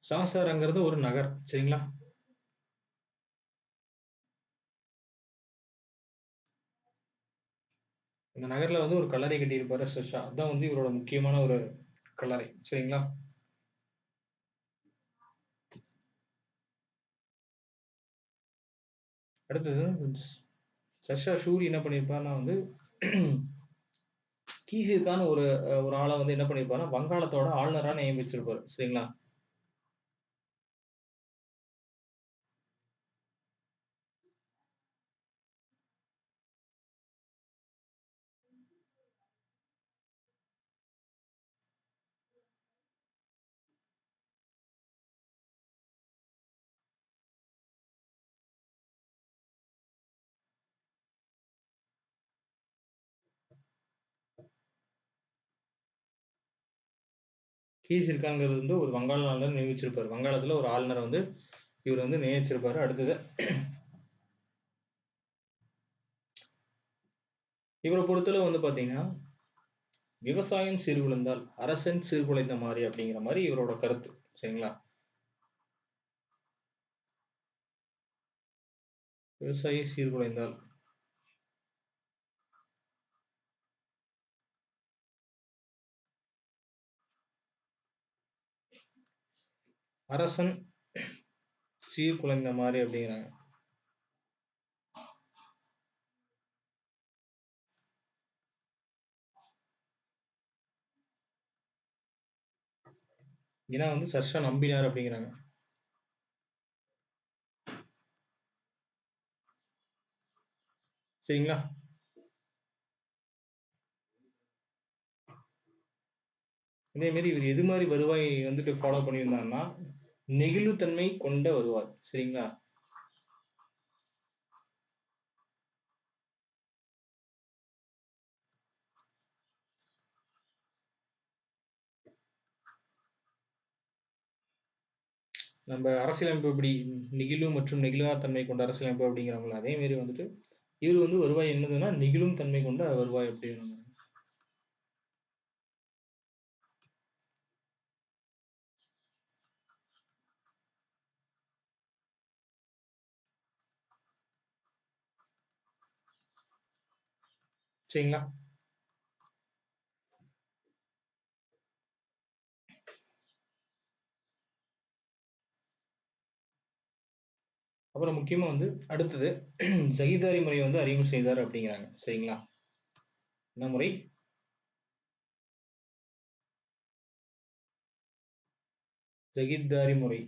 சாசாரங்கிறது ஒரு நகர். சரிங்களா? இந்த நகர்ல வந்து ஒரு கல்லறை கட்டியிருப்பாரு ஷெர்ஷா. அதான் வந்து இவரோட முக்கியமான ஒரு கல்லறை. சரிங்களா? அடுத்தது ஷெர்ஷா சூரி என்ன பண்ணியிருப்பாருன்னா வந்து கீசிற்கான ஒரு ஒரு ஆளை வந்து என்ன பண்ணியிருப்பாருன்னா வங்காளத்தோட ஆளுநரா நியமிச்சிருப்பாரு. சரிங்களா? கீசிற்கான்ங்கிறது வந்து ஒரு வங்காள ஆளுநர் நியமிச்சிருப்பாரு. வங்காளத்துல ஒரு ஆளுநரை வந்து இவர் வந்து நியமிச்சிருப்பாரு. அடுத்தது இவரை பொறுத்தளவு வந்து பாத்தீங்கன்னா விவசாயம் சீர்குலைந்தால் அரசன் சீர்குலைந்த மாதிரி அப்படிங்கிற மாதிரி இவரோட கருத்து. சரிங்களா? விவசாயி சீர்குலைந்தால் அரசன் சீர்குலைந்த மாதிரி அப்படிங்கிறாங்க. ஏன்னா வந்து சர்ஷா நம்பினார் அப்படிங்கிறாங்க. சரிங்களா? இதே மாதிரி இவர் எது மாதிரி வருவாய் வந்துட்டு ஃபாலோ பண்ணியிருந்தாருன்னா நெகிழ்வுத்தன்மை கொண்ட வருவாய். சரிங்களா? நம்ம அரசியலமைப்பு எப்படி நெகிழ்வு மற்றும் நெகிழ்வா தன்மை கொண்ட அரசியலமைப்பு அப்படிங்கிறாங்களோ அதே மாதிரி வந்துட்டு இவர் வந்து வருவாய் என்னதுன்னா நெகிழும் தன்மை கொண்ட வருவாய் அப்படிங்கிறாங்க. சரிங்களா? அப்புறம் முக்கியமா வந்து அடுத்தது ஜகிதாரி முறையை வந்து அறிமுகம் செய்தார் அப்படிங்கிறாங்க. சரிங்களா? என்ன முறை? ஜகிர்தாரி முறை.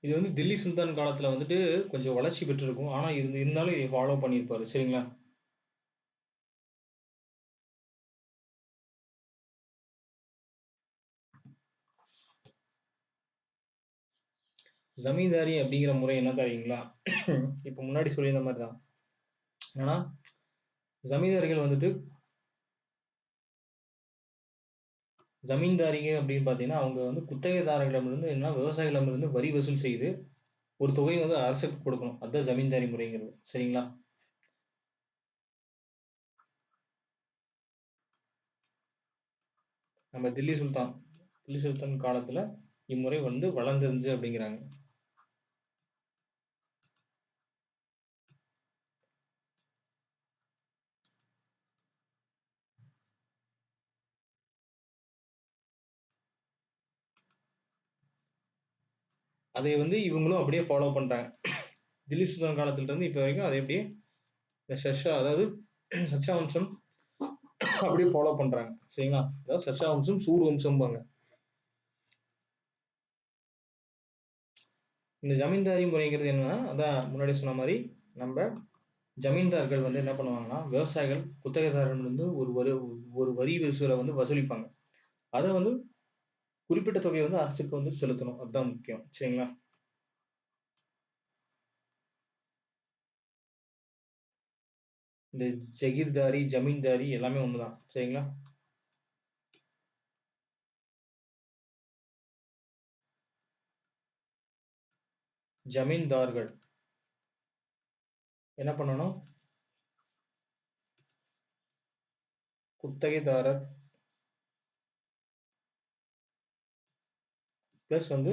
இது வந்து தில்லி சுல்தான் காலத்துல வந்துட்டு கொஞ்சம் வளர்ச்சி பெற்றிருக்கும். ஆனா இருந்தாலும் இதை ஃபாலோ பண்ணியிருப்பாரு. சரிங்களா? ஜமீன்தாரி அப்படிங்கிற முறை என்ன தெரியுங்களா? இப்ப முன்னாடி சொல்லியிருந்த மாதிரி தான். ஆனா ஜமீன்தாரிகள் வந்துட்டு ஜமீன்தாரிங்க அப்படின்னு பார்த்தீங்கன்னா, அவங்க வந்து குத்தகைதாரர்களிடமிருந்து இல்லைன்னா விவசாயிகளிடமிருந்து வரி வசூல் செய்து ஒரு தொகை வந்து அரசுக்கு கொடுக்கணும். அதுதான் ஜமீன்தாரி முறைங்கிறது. சரிங்களா? நம்ம தில்லி சுல்தான் காலத்துல இம்முறை வந்து வளர்ந்துருந்துச்சு அப்படிங்கிறாங்க. அதை வந்து இவங்களும் அப்படியே ஃபாலோ பண்றாங்க. தில்லி சுல்தான் காலத்துல இருந்து இப்ப வரைக்கும் அதை அப்படியே ஷெர்ஷா அதாவது சச்சா வம்சம் அப்படியே ஃபாலோ பண்றாங்க. சரிங்களா? அதாவது சச்சா வம்சம் சூர் வம்சம்பாங்க. இந்த ஜமீன்தாரி முறைங்கிறது என்னன்னா, அதான் முன்னாடி சொன்ன மாதிரி நம்ம ஜமீன்தார்கள் வந்து என்ன பண்ணுவாங்கன்னா, விவசாயிகள் குத்தகைதாரர்கள் வந்து ஒரு வரி வசூலை வந்து வசூலிப்பாங்க. அதை வந்து குறிப்பிட்ட தொகையை வந்து அரசுக்கு வந்து செலுத்தணும். அதுதான் முக்கியம். சரிங்களா? இந்த ஜகீர்தாரி, ஜமீன்தாரி எல்லாமே ஒண்ணுதான். சரிங்களா? ஜமீன்தார்கள் என்ன பண்ணணும்? குத்தகைதாரர் பிளஸ் வந்து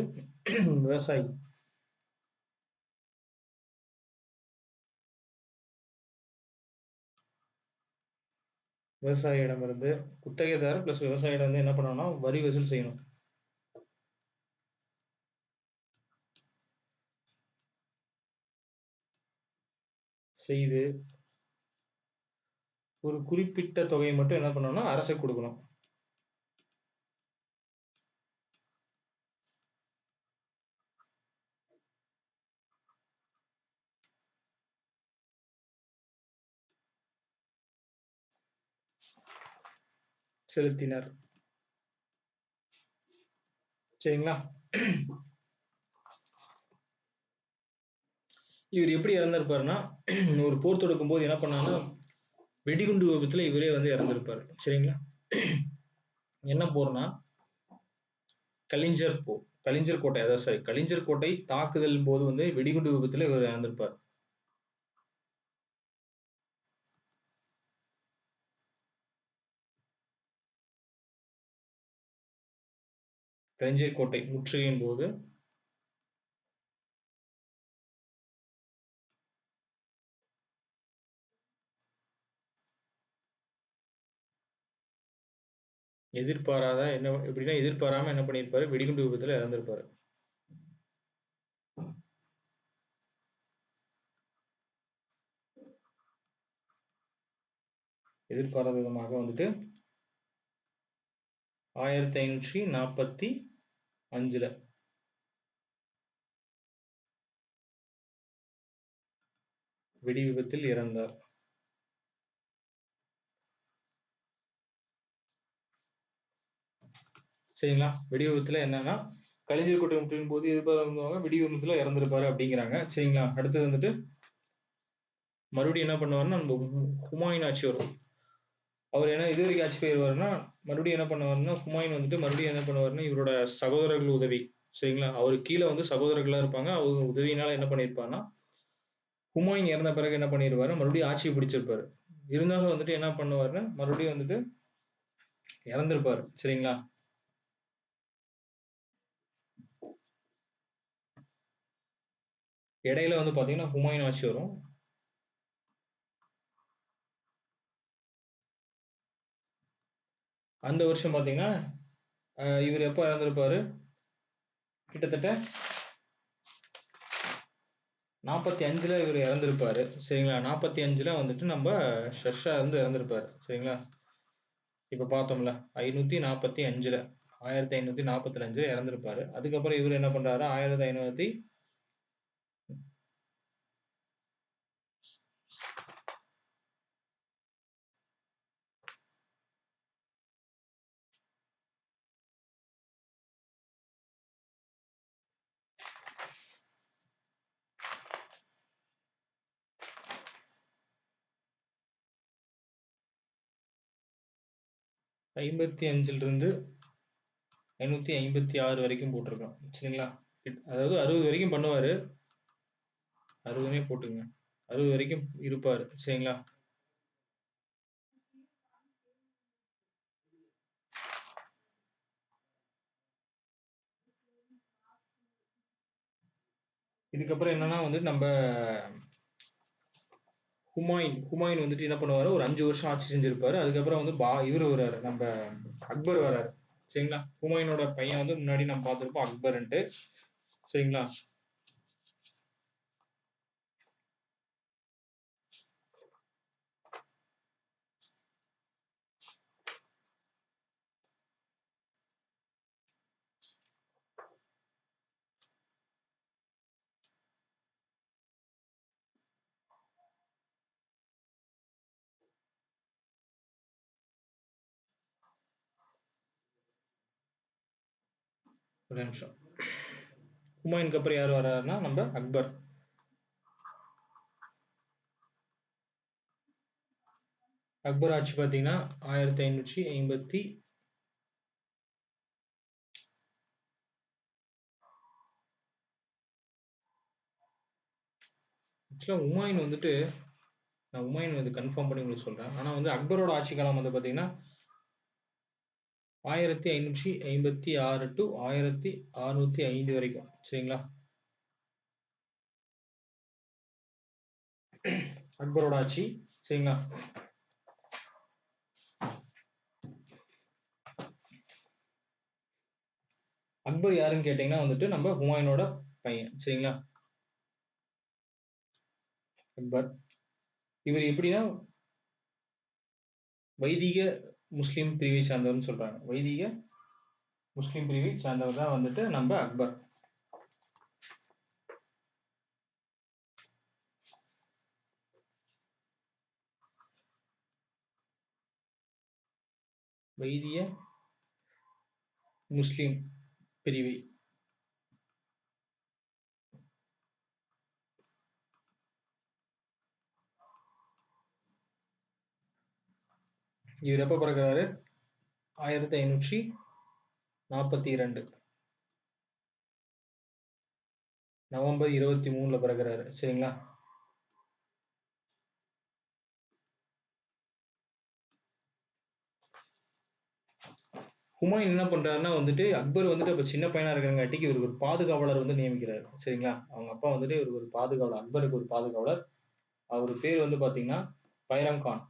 விவசாயி விவசாயியிடமிருந்து குத்தகைதாரர் பிளஸ் விவசாயியிடம் வந்து என்ன பண்ணணும்னா வரி வசூல் செய்யணும். செய்து ஒரு குறிப்பிட்ட தொகையை மட்டும் என்ன பண்ணணும்னா அரசுக்கு கொடுக்கணும். செலுத்தினர். சரிங்களா? இவர் எப்படி இறந்திருப்பாருன்னா, ஒரு போர் தொடுக்கும் போது என்ன பண்ணாங்கன்னா வெடிகுண்டு விபத்துல இவரே வந்து இறந்திருப்பாரு. சரிங்களா? என்ன போர்னா கலிஞ்சர் கோட்டை, அதாவது சரி கலிஞ்சர் கோட்டை தாக்குதல் போது வந்து வெடிகுண்டு விபத்துல இவர் இறந்திருப்பார். கலிஞ்சர் கோட்டை முற்றுகையின் போது எதிர்பாராம என்ன பண்ணிருப்பாரு, வெடிகுண்டு விபத்துல இறந்திருப்பாரு. எதிர்பாராத விதமாக வந்துட்டு 1545 வெடி விபத்தில் இறந்தார். சரிங்களா? வெடி விபத்துல என்னன்னா கலிஞ்சர் கோட்டை முற்றுகையின் போது எதிர்பாராத வெடி விபத்துல இறந்திருப்பாரு அப்படிங்கிறாங்க. சரிங்களா? அடுத்தது வந்துட்டு மறுபடியும் என்ன பண்ணுவாருன்னா நம்ம ஹுமாயூன் ஆட்சி வரும். அவர் என்ன இது வரைக்கும் ஆட்சி போயிருவாருன்னா மறுபடியும் என்ன பண்ணுவாருன்னா ஹுமாயூன் வந்துட்டு மறுபடியும் என்ன பண்ணுவாருன்னா இவரோட சகோதரர்கள் உதவி. சரிங்களா? அவருக்கு கீழே வந்து சகோதரர்களா இருப்பாங்க. அவங்க உதவியினால என்ன பண்ணிருப்பாருன்னா ஹுமாயூன் இறந்த பிறகு என்ன பண்ணிருவாரு, மறுபடியும் ஆட்சியை பிடிச்சிருப்பாரு. இருந்தாலும் வந்துட்டு என்ன பண்ணுவாருன்னா மறுபடியும் வந்துட்டு இறந்திருப்பாரு. சரிங்களா? இடையில வந்து பாத்தீங்கன்னா ஹுமாயூன் ஆட்சி வரும். அந்த வருஷம் பாத்தீங்கன்னா இவர் எப்ப இறந்திருப்பாரு, கிட்டத்தட்ட 45 இவர் இறந்திருப்பாரு. சரிங்களா? 45 வந்துட்டு நம்ம ஷெர்ஷா வந்து இறந்திருப்பாரு. சரிங்களா? இப்ப பார்த்தோம்ல 545 1545 இறந்திருப்பாரு. அதுக்கப்புறம் இவர் என்ன பண்றாரு, 1500 55 இருந்து 556 வரைக்கும் போட்டிருக்கோம். சரிங்களா? அதாவது 60 வரைக்கும் பண்ணுவாரு. 60 போட்டுங்க. 60 வரைக்கும் இருப்பாரு. சரிங்களா? இதுக்கப்புறம் என்னன்னா வந்து நம்ம ஹுமாயூன் வந்துட்டு என்ன பண்ணுவாரு, ஒரு 5 வருஷம் ஆட்சி செஞ்சிருப்பாரு. அதுக்கப்புறம் வந்து இவரு வர்றாரு, நம்ம அக்பர் வர்றாரு. சரிங்களா? ஹுமாயூனோட பையன் வந்து முன்னாடி நம்ம பார்த்திருப்போம் அக்பர்ன்ட்டு. சரிங்களா? ஒரு நிமிஷம். ஹுமாயூனுக்கு அப்புறம் யார் வர்றாருன்னா நம்ம அக்பர். அக்பர் ஆட்சி பார்த்தீங்கன்னா 1550 ஆக்சுவலாக ஹுமாயூன் வந்துட்டு நான் ஹுமாயூன் வந்து கன்ஃபார்ம் பண்ணி உங்களுக்கு சொல்றேன். ஆனா வந்து அக்பரோட ஆட்சி காலம் வந்து பாத்தீங்கன்னா 1556 டு 1605 வரைக்கும். சரிங்களா? அக்பரோட ஆட்சி. சரிங்களா? அக்பர் யாருன்னு கேட்டீங்கன்னா வந்துட்டு நம்ம ஹுமாயூனோட பையன். சரிங்களா? அக்பர் இவர் எப்படின்னா வைதிக முஸ்லிம் பிரிவை சார்ந்தவர்னு சொல்றாங்க. வைதிக முஸ்லிம் பிரிவை சார்ந்தவர் தான் வந்துட்டு நம்ம அக்பர். வைதிக முஸ்லிம் பிரிவை. இவர் எப்ப பிறக்கிறாரு? 1542 நவம்பர் 23 பிறக்கிறாரு. சரிங்களா? ஹுமாயூன் என்ன பண்றாருன்னா வந்துட்டு அக்பர் வந்துட்டு அப்ப சின்ன பையனா இருக்கிறங்காட்டிக்கு இவருக்கு ஒரு பாதுகாவலர் வந்து நியமிக்கிறாரு. சரிங்களா? அவங்க அப்பா வந்துட்டு இவருக்கு ஒரு பாதுகாவலர், அக்பருக்கு ஒரு பாதுகாவலர். அவர் பேர் வந்து பாத்தீங்கன்னா பைரம் கான்.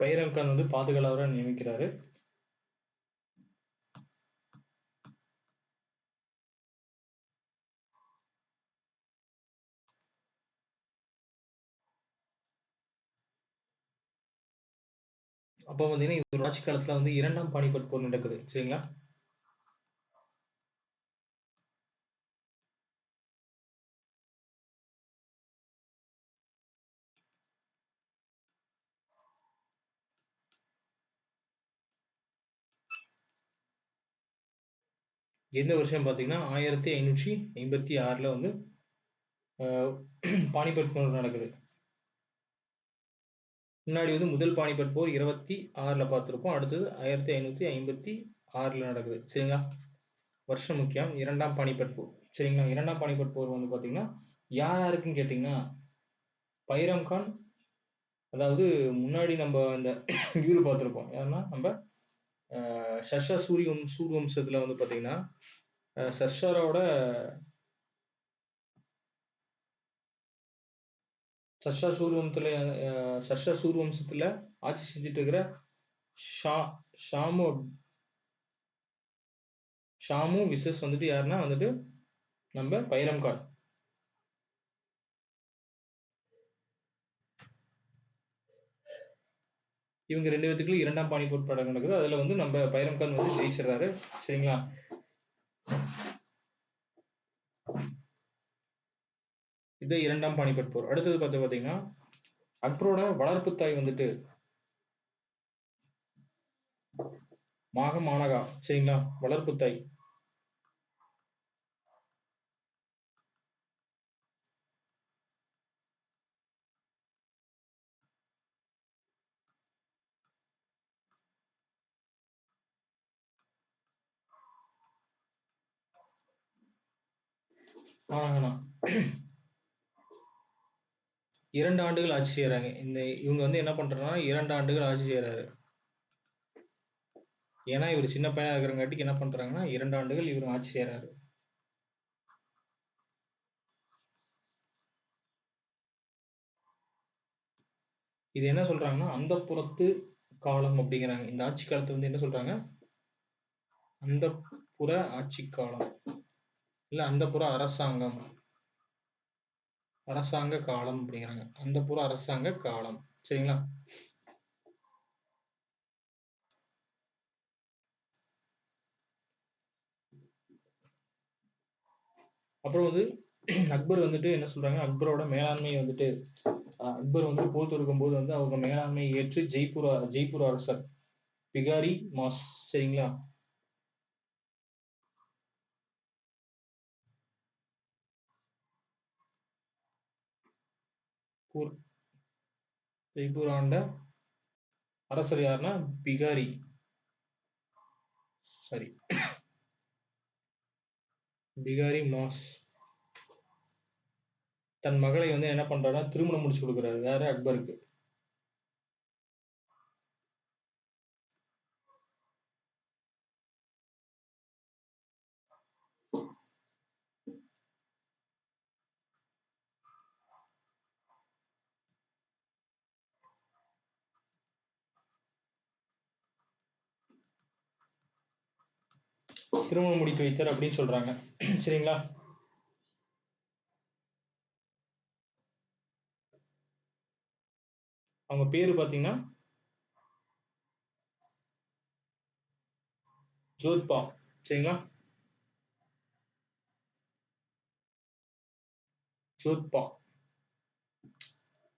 பைரம் கான் வந்து பாதுகாவலரா நியமிக்கிறாரு. அப்ப பாத்தீங்கன்னா இவர் ஆட்சி காலத்துல வந்து 2ஆம் பானிபட் போர் நடக்குது. சரிங்களா? எந்த வருஷம் பாத்தீங்கன்னா 1556 வந்து பானிபட் போர் நடக்குது. முன்னாடி வந்து முதல் பானிபட் போர் 26 பார்த்திருப்போம். அடுத்தது 1556 நடக்குது. சரிங்களா? வருஷம் முக்கியம். 2ஆம் பானிபட் போர். சரிங்களா? 2ஆம் பானிபட் போர் வந்து பாத்தீங்கன்னா யாருக்குன்னு கேட்டீங்கன்னா பைரம் கான், அதாவது முன்னாடி நம்ம அந்த இவரு பார்த்திருப்போம். யாருன்னா நம்ம ஷர்ஷா சூரியவம்சத்துல வந்து பாத்தீங்கன்னா சர்ஷாரோட சர்ஷா சூரியவம்சத்துல ஆட்சி செஞ்சுட்டு இருக்கிற ஷாமு விசஸ் வந்துட்டு யாருன்னா வந்துட்டு நம்ம பைரம் கான். இவங்க 2 பேத்துக்குள்ள 2ஆம் பானிபட் போர் நடக்குது. அதுல வந்து நம்ம பைரம் கான் வந்து ஜெயிச்சிடறாரு. சரிங்களா? இது 2ஆம் பானிபட் போர். அடுத்தது பாத்தீங்கன்னா அக்பரோட வளர்ப்பு தாய் வந்துட்டு மானகா. சரிங்களா? வளர்ப்பு தாய். மானகா 2 ஆண்டுகள் ஆட்சி செய்யறாங்க. இவங்க வந்து என்ன பண்றாங்கன்னா 2 ஆண்டுகள் ஆட்சி செய்யறாரு. ஏன்னா இவர் சின்ன பையனா இருக்கிறங்காட்டிக்கு என்ன பண்றாங்கன்னா 2 ஆண்டுகள் இவர் ஆட்சி செய்யறாரு. இது என்ன சொல்றாங்கன்னா அந்தப்புறத்து காலம் அப்படிங்கிறாங்க. இந்த ஆட்சி காலத்தை வந்து என்ன சொல்றாங்க? அந்தப்புற ஆட்சி காலம் இல்ல அந்தப்புற அரசாங்கம், அரசாங்க காலம் அப்படிங்கிறாங்க. அந்தப்புற அரசாங்க காலம். சரிங்களா? அப்புறம் வந்து அக்பர் வந்துட்டு என்ன சொல்றாங்க? அக்பரோட மேலாண்மை வந்துட்டு அக்பர் வந்து போர் தொடுக்கும் போது வந்து அவங்க மேலாண்மையை ஏற்று ஜெய்ப்பூர் அரசர் பிகாரி மாஸ். சரிங்களா? ஜெய்ப்பூர் ஆண்ட அரசர் யாருன்னா பிகாரி. சாரி, பிகாரி மாஸ் தன் மகளை வந்து என்ன பண்றாருன்னா திருமணம் முடிச்சு கொடுக்குறாரு. வேற அக்பருக்கு. திருமணம் முடித்து வைத்தார் அப்படின்னு சொல்றாங்க. சரிங்களா? அவங்க பேரு பாத்தீங்கன்னா ஜோத்பா. சரிங்களா? ஜோத்பா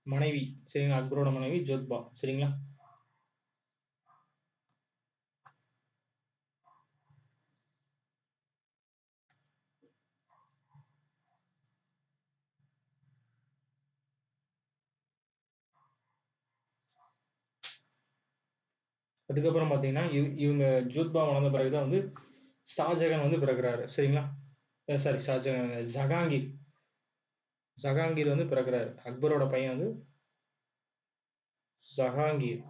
மனைவி. சரிங்களா? அக்பரோட மனைவி ஜோத்பா. சரிங்களா? அதுக்கப்புறம் பாத்தீங்கன்னா இவங்க ஜோத்பா வளர்ந்த பிறகுதான் வந்து ஷாஜகான் வந்து பிறகுறாரு. சரிங்களா? சாரி, ஷாஜகான், ஜஹாங்கீர். ஜஹாங்கீர் வந்து பிறகுறாரு. அக்பரோட பையன் வந்து ஜஹாங்கீர்.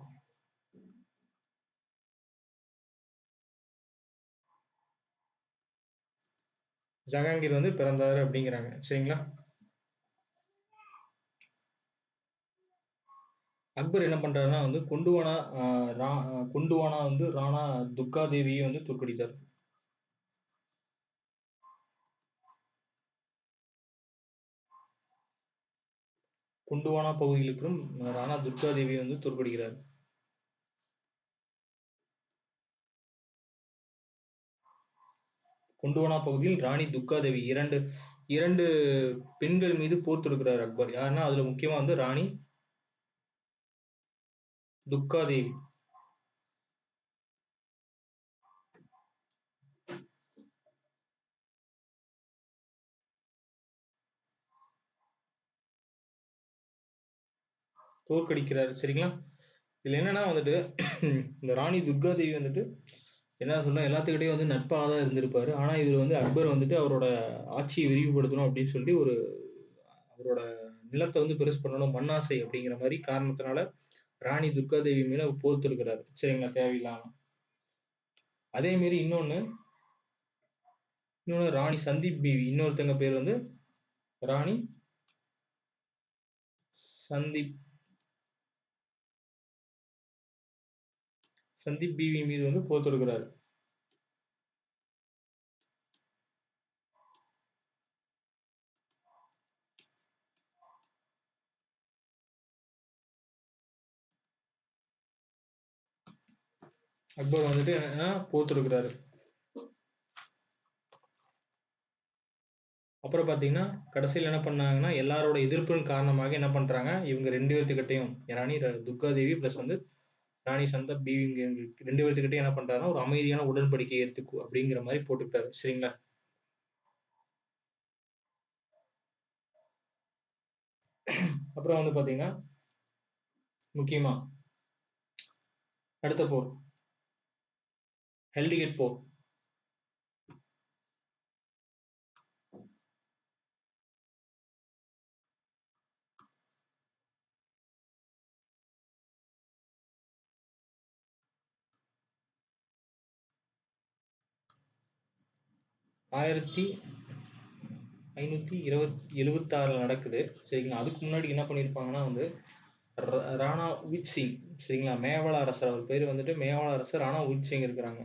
ஜஹாங்கீர் வந்து பிறந்தாரு அப்படிங்கிறாங்க. சரிங்களா? அக்பர் என்ன பண்றாருன்னா வந்து குண்டுவானா வந்து ராணா துர்கா தேவியை வந்து தோற்கடித்தார். குண்டுவானா பகுதியில் இருக்கிற ராணா துர்கா தேவியை வந்து தோற்கடிக்கிறார். குண்டுவானா பகுதியில் ராணி துர்கா தேவி இரண்டு பெண்கள் மீது போர் தொடுக்கிறார் அக்பர். யாருன்னா அதுல முக்கியமா வந்து ராணி துர்கா தேவி. தோற்கடிக்கிறார். சரிங்களா? இதுல என்னன்னா வந்துட்டு இந்த ராணி துர்கா தேவி வந்துட்டு என்ன சொல்ல எல்லாத்துக்கிட்டையும் வந்து நட்பாக தான் இருந்திருப்பாரு. ஆனா இதுல வந்து அக்பர் வந்துட்டு அவரோட ஆட்சியை விரிவுபடுத்தணும் அப்படின்னு சொல்லி அவரோட நிலத்தை வந்து பெருசு பண்ணணும், மண்ணாசை அப்படிங்கிற மாதிரி காரணத்தினால ராணி துர்கா தேவி மேல போர் தொடுக்கிறாரு. சரிங்களா? தேவையில்லாம. அதே மாதிரி இன்னொன்னு ராணி சந்தீப் பீவி. இன்னொருத்தங்க பேர் வந்து ராணி சந்தீப் சந்தீப் பீவி மீது வந்து போர் தொடுக்கிறாரு. அக்பர் வந்துட்டு என்னன்னா போர் தொடுக்கிறாரு. அப்புறம் பாத்தீங்கன்னா கடைசியில் என்ன பண்ணாங்கன்னா எல்லாரோட எதிர்ப்பின் காரணமாக என்ன பண்றாங்க, இவங்க 2 பேர்த்துக்கிட்டையும் ராணி துர்காதேவி பிளஸ் வந்து ராணி சந்தா பிவி 2 பேர்த்துக்கிட்டையும் என்ன பண்றாருன்னா ஒரு அமைதியான உடன்படிக்கை எடுத்துக்கோ அப்படிங்கிற மாதிரி போட்டுக்கிட்டாரு. சரிங்களா? அப்புறம் வந்து பாத்தீங்கன்னா முக்கியமா அடுத்த போர் ஹெல்டிகேட் போர். ஆயிரத்தி 576 நடக்குது. சரிங்களா? அதுக்கு முன்னாடி என்ன பண்ணியிருப்பாங்கன்னா வந்து ராணா உயித் சிங், சரிங்களா, மேவாள அரசர், அவர் பேர் வந்துட்டு மேவாள அரசர் ராணா உயித் சிங் இருக்கிறாங்க.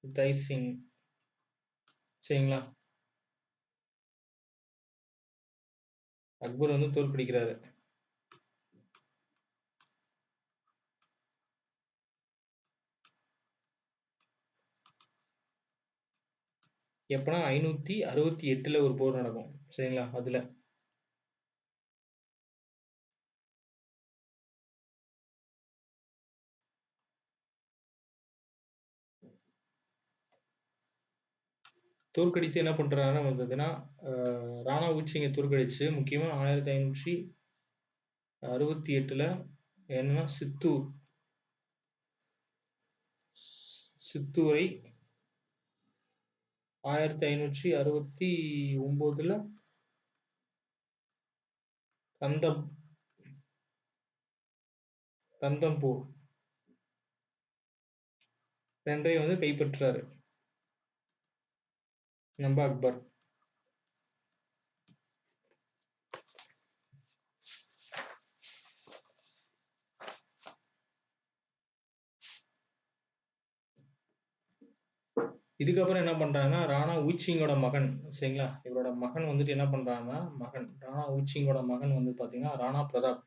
உதய் சிங், சரிங்களா, அக்பர் வந்து தோற்கடிக்கிறாரு. எப்பனா 568 ஒரு போர் நடக்கும். சரிங்களா? அதுல தோற்கடித்து என்ன பண்றாருன்னா பார்த்தீங்கன்னா ராணா உச்சிங்க தோற்கடிச்சு முக்கியமா 1568 என்னன்னா சித்தூரை 1569 ரந்தம்பூர் ரெண்டையும் வந்து கைப்பற்றாரு நம்ம அக்பர். இதுக்கப்புறம் என்ன பண்றாங்கன்னா ராணா உச்சிங்கோட மகன், சரிங்களா, இவரோட மகன் வந்துட்டு என்ன பண்றாங்கன்னா ராணா உச்சிங்கோட மகன் வந்து பாத்தீங்கன்னா ராணா பிரதாப்.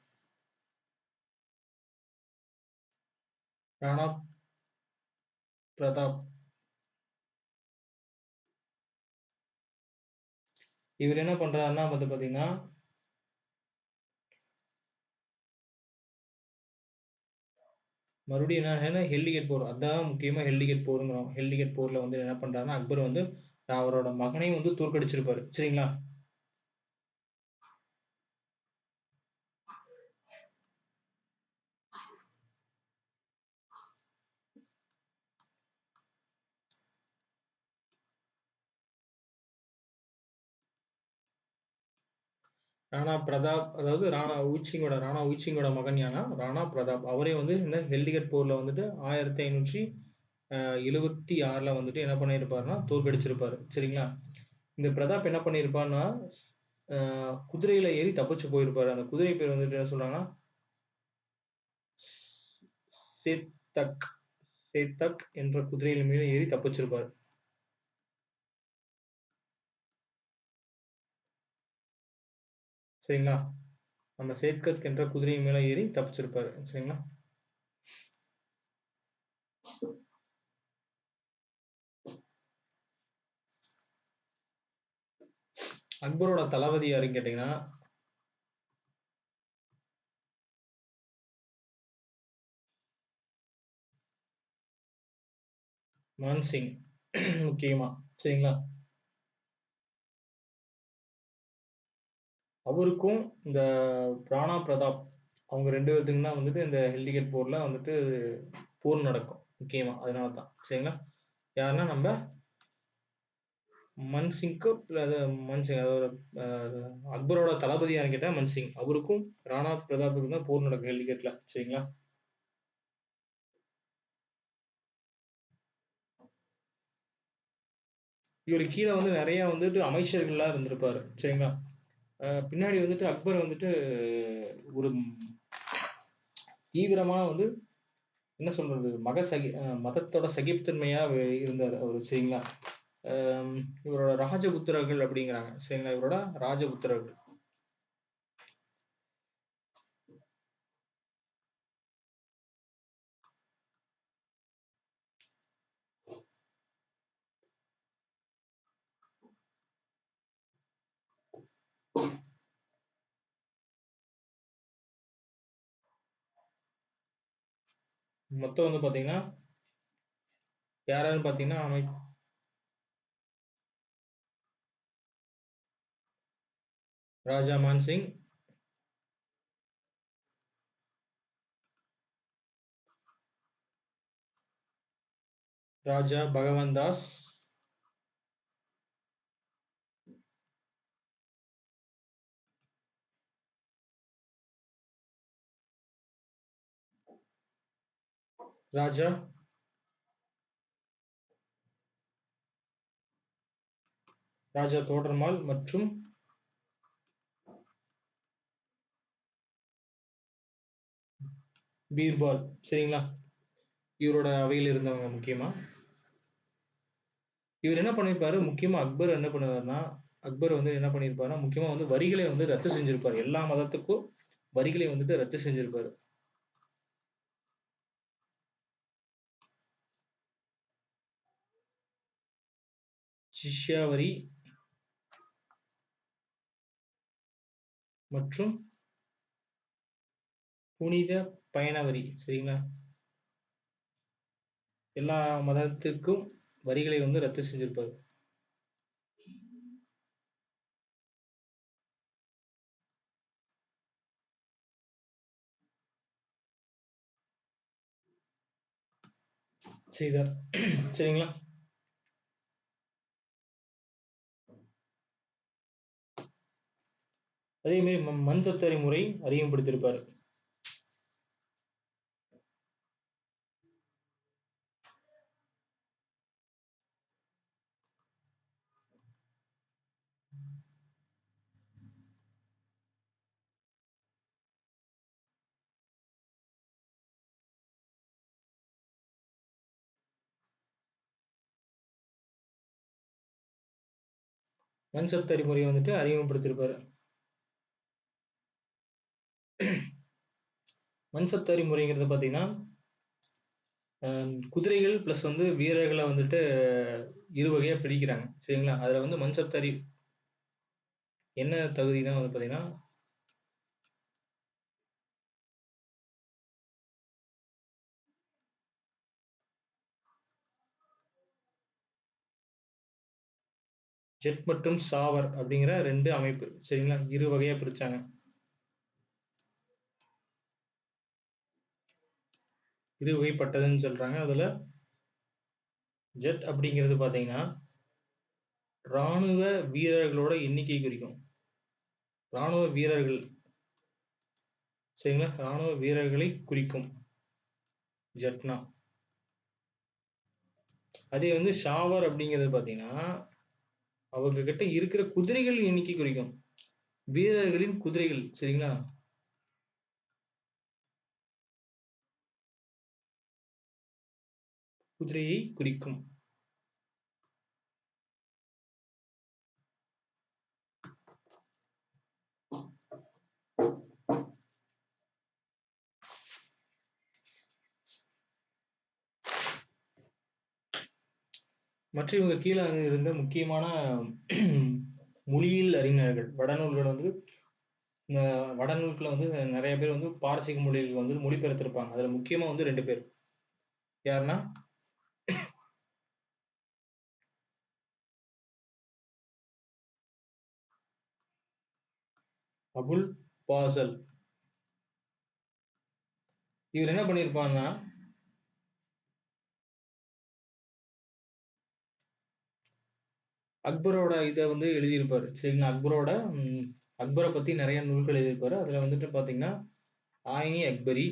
இவர் என்ன பண்றாருன்னா வந்து பாத்தீங்கன்னா மறுபடியும் என்ன ஹெல்டிகேட் போர், அதான் முக்கியமா ஹெல்டிகேட் போருங்கிறோம். ஹெல்டிகேட் போர்ல வந்து என்ன பண்றாருன்னா அக்பர் வந்து அவரோட மகனையும் வந்து தோற்கடிச்சிருப்பாரு. சரிங்களா? ராணா பிரதாப், அதாவது ராணா உச்சிங்கோட மகன் யானா ராணா பிரதாப், அவரே வந்து இந்த ஹெல்டிகேட் போர்ல வந்துட்டு 1576 வந்துட்டு என்ன பண்ணியிருப்பாருன்னா தோற்கடிச்சிருப்பாரு. சரிங்களா? இந்த பிரதாப் என்ன பண்ணியிருப்பாருன்னா குதிரையில ஏறி தப்பிச்சு போயிருப்பாரு. அந்த குதிரை பேர் வந்துட்டு என்ன சொல்றாங்கன்னா சேத்தக் சேத்தக் என்ற குதிரையின் மீது ஏறி தப்பிச்சிருப்பாரு. சரிங்களா? நம்ம சேத்கத் என்ற குதிரையின் மேல ஏறி தப்பிச்சிருப்பாரு. சரிங்களா? அக்பரோட தளபதி யாருன்னு கேட்டீங்கன்னா மான்சிங் முக்கியமா. சரிங்களா? அவருக்கும் இந்த ராணா பிரதாப் அவங்க 2 பேர்த்துக்கும் தான் வந்துட்டு இந்த ஹெல்டிகேட் போர்ல வந்துட்டு போர் நடக்கும் முக்கியமா. அதனாலதான். சரிங்களா? யாருன்னா நம்ம மன்சிங்க்கு மன்சிங், அதாவது அக்பரோட தளபதி யாருன்னு கேட்டா மன்சிங், அவருக்கும் ராணா பிரதாப்புக்கும் தான் போர் நடக்கும் ஹெல்டிகேட்ல. சரிங்களா? இவரு கீழே வந்து நிறைய வந்துட்டு அமைச்சர்கள்லாம் இருந்திருப்பாரு. சரிங்களா? பின்னாடி வந்துட்டு அக்பர் வந்துட்டு ஒரு தீவிரமா வந்து என்ன சொல்றது மதத்தோட சகிப்புத்தன்மையா இருந்தார் அவரு. சரிங்களா? இவரோட ராஜபுத்திரர்கள் அப்படிங்கிறாங்க. சரிங்களா? இவரோட ராஜபுத்திரர்கள். மொத்தம் வந்து பாத்தீங்கன்னா யாராருன்னு பாத்தீங்கன்னா ராஜா மான்சிங், ராஜா பகவான் தாஸ், ராஜா தோடர்மால் மற்றும் பீர்பால். சரிங்களா? இவரோட அவையில் இருந்தவங்க முக்கியமா. இவர் என்ன பண்ணிருப்பாரு, முக்கியமா அக்பர் என்ன பண்ணுவாருன்னா, அக்பர் வந்து என்ன பண்ணிருப்பாருன்னா, முக்கியமா வந்து வரிகளை வந்து ரத்து செஞ்சிருப்பாரு. எல்லா மதத்துக்கும் வரிகளை வந்துட்டு ரத்து செஞ்சிருப்பாரு. ஜிஸ்யா வரி மற்றும் புனித பயண வரி. சரிங்களா? எல்லா மதத்திற்கும் வரிகளை வந்து ரத்து செஞ்சிருப்பாரு. செய்தார். சரிங்களா? அதே மாதிரி மன்சப்தாரி முறை அறிமுகப்படுத்தியிருப்பாரு. மன்சப்தாரி முறையை வந்துட்டு அறிமுகப்படுத்தியிருப்பாரு. மன்சப்தாரி முறைங்கிறது பாத்தீங்கன்னா குதிரைகள் பிளஸ் வந்து வீரர்களை வந்துட்டு இரு வகையா பிரிக்கிறாங்க. சரிங்களா? அதுல வந்து மன்சப்தாரி என்ன தகுதினா வந்து பாத்தீங்கன்னா ஜெட் மற்றும் சாவர் அப்படிங்கிற 2 அமைப்பு. சரிங்களா? இரு வகையா பிரிச்சாங்க. இரு வகைப்பட்டதுன்னு சொல்றாங்க. அதுல ஜெட் அப்படிங்கிறது பாத்தீங்கன்னா ராணுவ வீரர்களோட எண்ணிக்கை குறிக்கும். ராணுவ வீரர்கள். சரிங்களா? ராணுவ வீரர்களை குறிக்கும் ஜெட்னா. அதே வந்து ஷாவர் அப்படிங்கிறது பாத்தீங்கன்னா அவங்க கிட்ட இருக்கிற குதிரைகள் எண்ணிக்கை குறிக்கும். வீரர்களின் குதிரைகள். சரிங்களா? குதிரையை குறிக்கும். மற்ற இவங்க கீழே இருந்த முக்கியமான மொழியியல் அறிஞர்கள் வடநூல்கள் வந்து இந்த வடநூல்களை வந்து நிறைய பேர் வந்து பாரசீக மொழியில் வந்து மொழிபெயர்த்திருப்பாங்க. அதுல முக்கியமா வந்து 2 பேர். யாருன்னா அபுல் பாசல். இவர் என்ன பண்ணிருப்பாங்கன்னா அக்பரோட இதை வந்து எழுதியிருப்பாரு. சரிங்களா? அக்பரை பத்தி நிறைய நூல்கள் எழுதியிருப்பாரு. அதுல வந்துட்டு பாத்தீங்கன்னா ஆயினி அக்பரி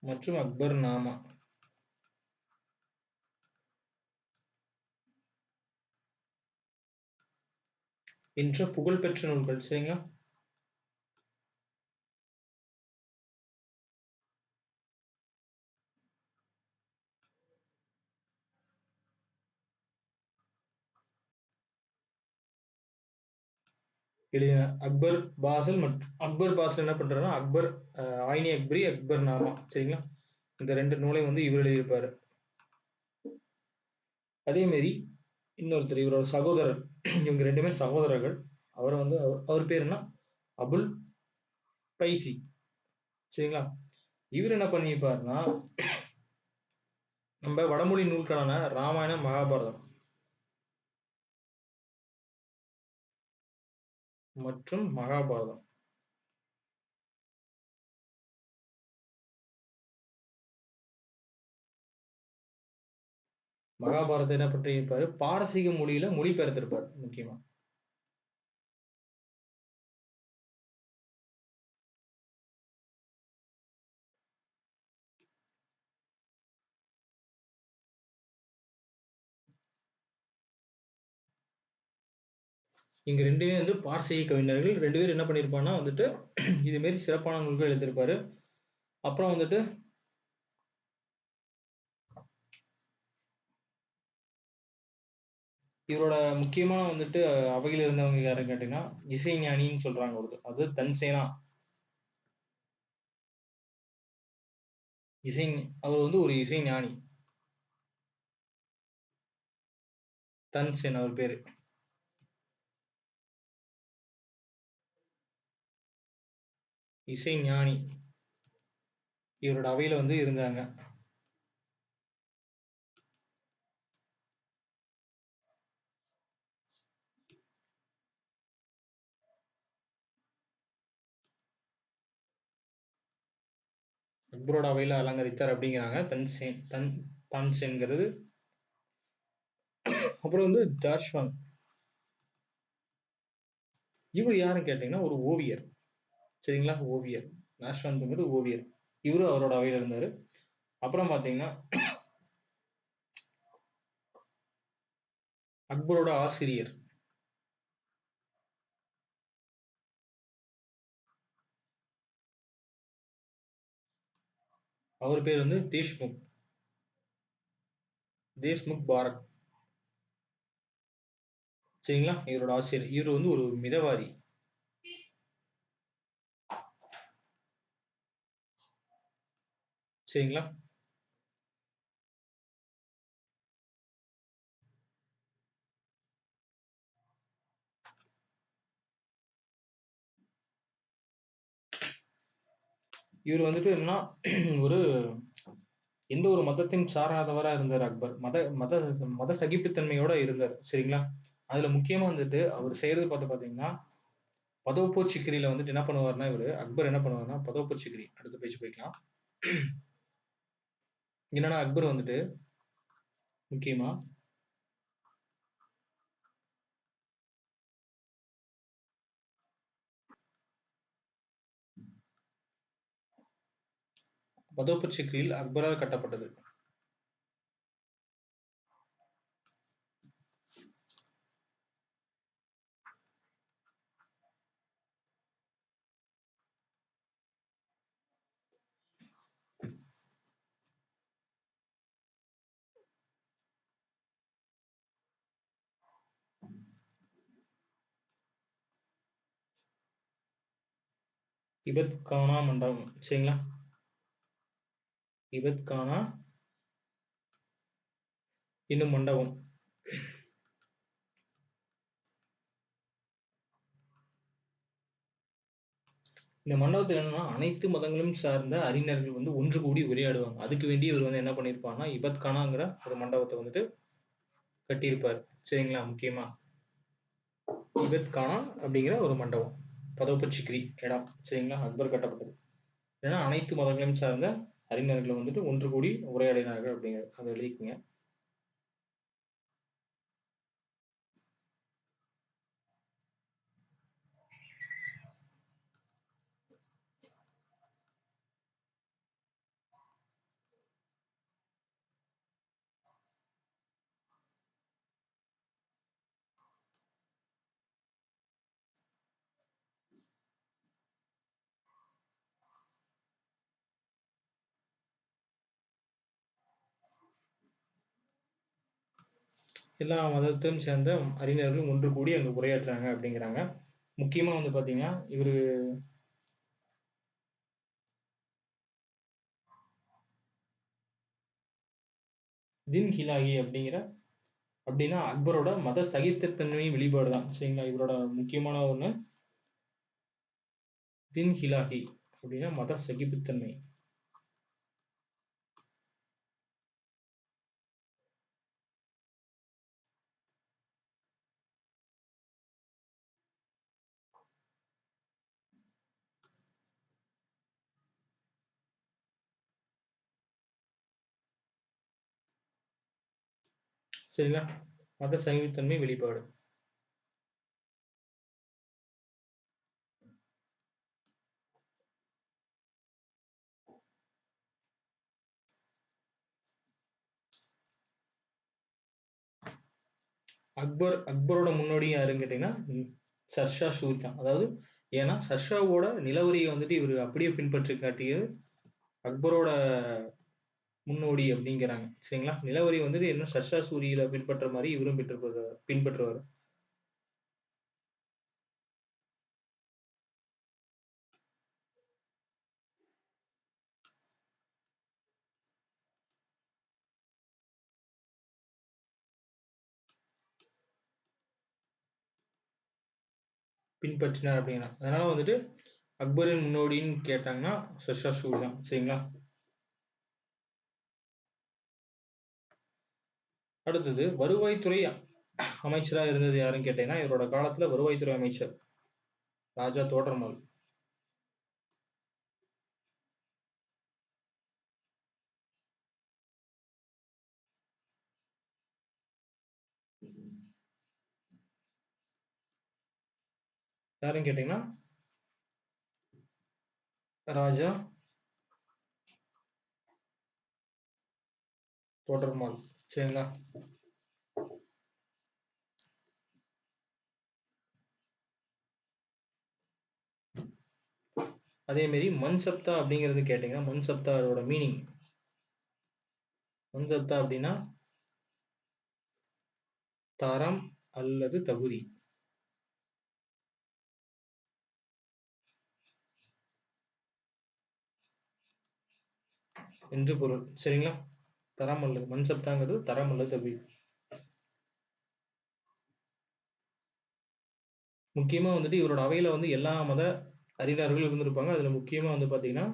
மற்றும் அக்பர் நாமா என்ற புகழ்பெற்ற நூல்கள். சரிங்களா? எழுதின அக்பர் பாசல் மற்றும் அக்பர் பாசல் என்ன பண்றாருன்னா அக்பர் ஆயினி அக்பரி அக்பர் நாமா. சரிங்களா? இந்த 2 நூலை வந்து இவர் எழுதியிருப்பாரு. அதே மாதிரி இன்னொருத்தர் இவரோட சகோதரர். இவங்க 2 பேரும் சகோதரர்கள். அவர் பேர் என்ன? அபுல் பைசி. சரிங்களா? இவர் என்ன பண்ணியிருப்பாருன்னா, நம்ம வடமொழி நூல்களான ராமாயணம், மகாபாரதம் மற்றும் மகாபாரதம் மகாபாரதத்தை என்ன பண்ணியிருப்பாரு, பாரசீக மொழியில மொழிபெயர்த்திருப்பார் முக்கியமா. இங்க 2 பேரும் வந்து பாரசீக கவிஞர்கள். 2 பேரும் என்ன பண்ணியிருப்பாங்கன்னா வந்துட்டு இது மாரி சிறப்பான நூல்கள் எழுதியிருப்பாரு. அப்புறம் வந்துட்டு இவரோட முக்கியமான வந்துட்டு அவையில் இருந்தவங்க யாருன்னு கேட்டீங்கன்னா, இசைஞானின்னு சொல்றாங்க ஒருத்தர். அது தன்சேனா. அவர் வந்து ஒரு இசைஞானி. தன்சேன் அவர் பேரு. இசைஞானி. இவரோட அவையில வந்து இருந்தாங்க. அக்பரோட அவையில அலங்கரித்தார் அப்படிங்கிறாங்க தான்சேன்ங்கிறது. அப்புறம் வந்து ஜாஷ்வான். இவர் யாருன்னு கேட்டீங்கன்னா ஒரு ஓவியர். சரிங்களா? ஓவியர். நாஷ்வந்த்ங்கிறது ஓவியர். இவரும் அவரோட அவையில இருந்தாரு. அப்புறம் பாத்தீங்கன்னா அக்பரோட ஆசிரியர். அவர் பேர் வந்து தேஷ்முக் பாரத். சரிங்களா? இவரோட ஆசிரியர். இவர் வந்து ஒரு மிதவாதி. சரிங்களா? இவர் வந்துட்டு என்னன்னா ஒரு எந்த ஒரு மதத்தையும் சாராதவரா இருந்தார் அக்பர். மத மத மத சகிப்புத்தன்மையோட இருந்தார். சரிங்களா? அதுல முக்கியமா வந்துட்டு அவர் செய்யறது பாத்தீங்கன்னா பதோப்பூர் சிக்ரியில வந்துட்டு என்ன பண்ணுவாருன்னா அக்பர் என்ன பண்ணுவாருன்னா பதோப்பூர் சிக்ரி அடுத்த பேஜ் போய்க்கலாம். என்னன்னா அக்பர் வந்துட்டு முக்கியமா பதோப்பூர் சிக்ரியில் அக்பரால் கட்டப்பட்டது. இபத் கானா மண்டபம். சரிங்களா? இபத் கானா என்னும் மண்டபம். இந்த மண்டபத்துல என்னன்னா அனைத்து மதங்களும் சார்ந்த அறிஞர்கள் வந்து ஒன்று கூடி உரையாடுவாங்க. அதுக்கு வேண்டி இவர் வந்து என்ன பண்ணியிருப்பாருன்னா இபத் கானாங்கிற ஒரு மண்டபத்தை வந்துட்டு கட்டியிருப்பார். சரிங்களா? முக்கியமா இபத் கானா அப்படிங்கிற ஒரு மண்டபம் பதோப்பூர் சிக்ரி இடம். சரிங்களா? அக்பர் கட்டப்பட்டது. ஏன்னா அனைத்து மதங்களையும் சார்ந்த அறிஞர்கள் வந்துட்டு ஒன்று கூடி உரையாடினார்கள் அப்படிங்கிறது அதை எழுதிக்கங்க. எல்லா மதத்தையும் சேர்ந்த அறிஞர்களும் ஒன்று கூடி அங்க உரையாற்றுறாங்க அப்படிங்கிறாங்க. முக்கியமா வந்து பாத்தீங்கன்னா இவரு தின் ஹிலாகி அப்படின்னா அக்பரோட மத சகிப்புத்தன்மை வெளிப்பாடு தான். சரிங்களா? இவரோட முக்கியமான ஒண்ணு தின் ஹிலாஹி அப்படின்னா மத சகிப்புத்தன்மை. சரிங்களா? மத சகிப்புத்தன்மை வெளிப்பாடு. அக்பரோட முன்னோடி யாருன்னு கேட்டீங்கன்னா சர்ஷா சூரி தான். அதாவது ஏன்னா சர்ஷாவோட நிலவரியை வந்துட்டு இவர் அப்படியே பின்பற்றி காட்டியது அக்பரோட முன்னோடி அப்படிங்கிறாங்க. சரிங்களா? நிலவரி வந்துட்டு என்ன சர்ஷா சூரியில பின்பற்ற மாதிரி இவரும் பின்பற்றுவார். பின்பற்றினார் அப்படின்னா அதனால வந்துட்டு அக்பரின் முன்னோடின்னு கேட்டாங்கன்னா சர்ஷா சூரி தான். சரிங்களா? அடுத்தது வருவாய்த்துறை அமைச்சராக இருந்தது யாருன்னு கேட்டீங்கன்னா இவரோட காலத்துல வருவாய்த்துறை அமைச்சர் ராஜா தோடர்மல். யாருன்னு கேட்டீங்கன்னா ராஜா தோடர்மால். சரிங்களா? அதே மாதிரி மன்சப்தா அப்படிங்கிறது கேட்டீங்கன்னா மன்சப்தாவோட மீனிங் மன்சப்தா அப்படின்னா தரம் அல்லது தகுதி என்று பொருள். சரிங்களா? தரம் அல்லது மன்சப்தாங்கிறது தரம் அல்லது தகுதி. முக்கியமா வந்துட்டு இவரோட அவையில வந்து எல்லா மத அறிஞர்கள் இருந்திருப்பாங்க. அதுல முக்கியமா வந்து பாத்தீங்கன்னா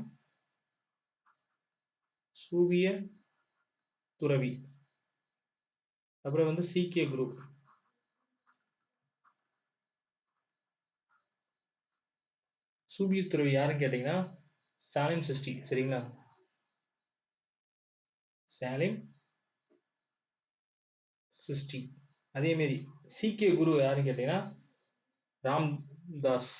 சூபிய துறவி, அப்புறம் வந்து சீக்கிய குரு, சூபிய துறவி யாருன்னு கேட்டீங்கன்னா சாலிம் சிஸ்டி. சரிங்களா? சாலிம் சிஸ்டி. அதே மாதிரி சீக்கிய குரு யாருன்னு கேட்டீங்கன்னா ராம்தாஸ்.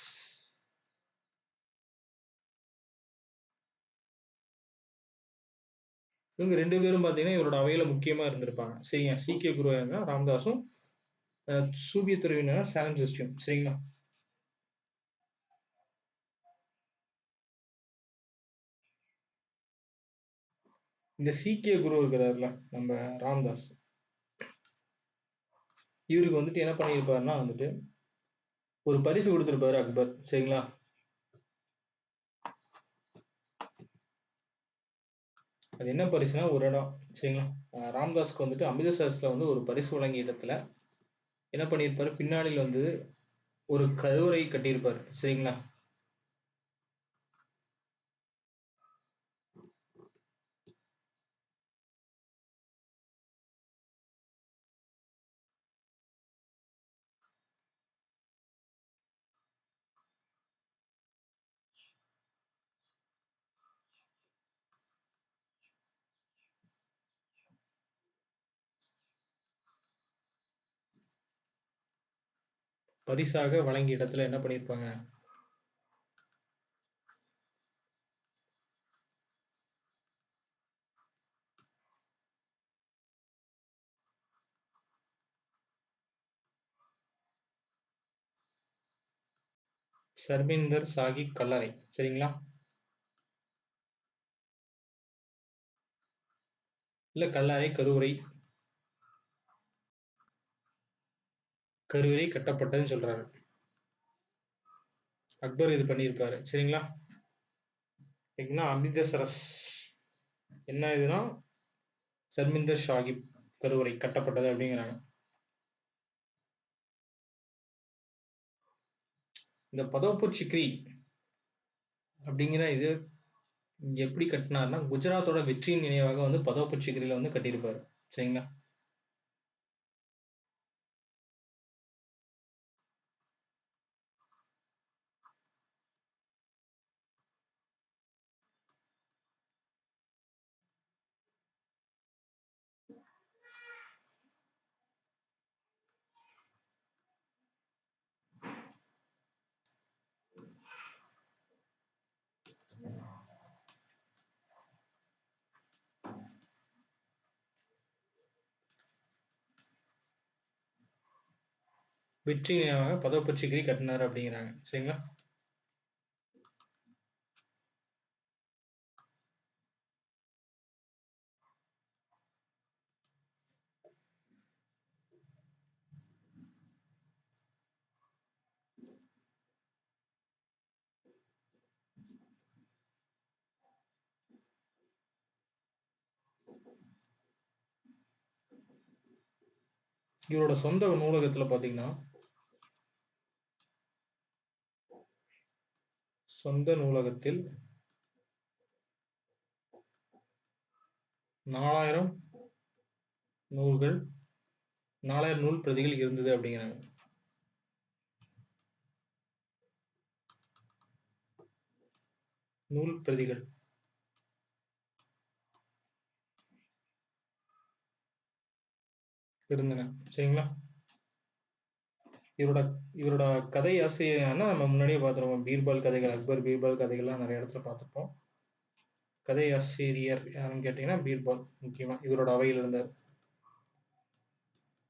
இவங்க 2 பேரும் பாத்தீங்கன்னா இவரோட அவையில முக்கியமா இருந்திருப்பாங்க. சரிங்க? சீக்கிய குரு ராம்தாஸும், சூபிய துறவினர் சாலிம் சிஸ்டியும். சரிங்களா? இந்த சீக்கிய குரு இருக்கிறாருல நம்ம ராம்தாஸ், இவருக்கு வந்துட்டு என்ன பண்ணியிருப்பாருன்னா வந்துட்டு ஒரு பரிசு கொடுத்திருப்பாரு அக்பர். சரிங்களா? அது என்ன பரிசுனா ஒரு இடம். சரிங்களா? ராம்தாஸ்க்கு வந்துட்டு அமிர்தசரஸ்ல வந்து ஒரு பரிசு வழங்கிய இடத்துல என்ன பண்ணியிருப்பாரு, பின்னாடியில் வந்து ஒரு கருவறை கட்டியிருப்பாரு. சரிங்களா? பரிசாக வழங்கிய இடத்துல என்ன பண்ணியிருப்பாங்க, சர்மிந்தர் சாஹிப் கல்லறை. சரிங்களா? இல்ல கல்லறை, கருவறை, கருவறை கட்டப்பட்டதுன்னு சொல்றாரு. அக்பர் இது பண்ணியிருப்பாரு. சரிங்களா? அமிர்தசரஸ் என்ன இதுனா சர்மிந்தர் சாஹிப் கருவறை கட்டப்பட்டது அப்படிங்கிறாங்க. இந்த பதோபூர் சிக்ரி அப்படிங்கிற இது எப்படி கட்டினார்னா, குஜராத்தோட வெற்றியின் நினைவாக வந்து பதோபட் சிக்ரில வந்து கட்டியிருப்பாரு. சரிங்களா? வெற்றி நினைவாக பதோபட் சிக்ரி கட்டினார் அப்படிங்கிறாங்க. சரிங்களா? இவரோட சொந்த நூலகத்துல பாத்தீங்கன்னா, சொந்த நூலகத்தில் 4000 நூல்கள் 4000 நூல் பிரதிகள் இருந்தது அப்படிங்கிறாங்க. நூல் பிரதிகள் இருந்தன. சரிங்களா? இவரோட கதை ஆசிரியர்னா நம்ம முன்னாடியே பார்த்துருப்போம். பீர்பால் கதைகள், அக்பர் பீர்பால் கதைகள்லாம் நிறைய இடத்துல பார்த்துருப்போம். கதை ஆசிரியர் யாருன்னு கேட்டீங்கன்னா பீர்பால். முக்கியமா இவரோட அவையில் இருந்தார்.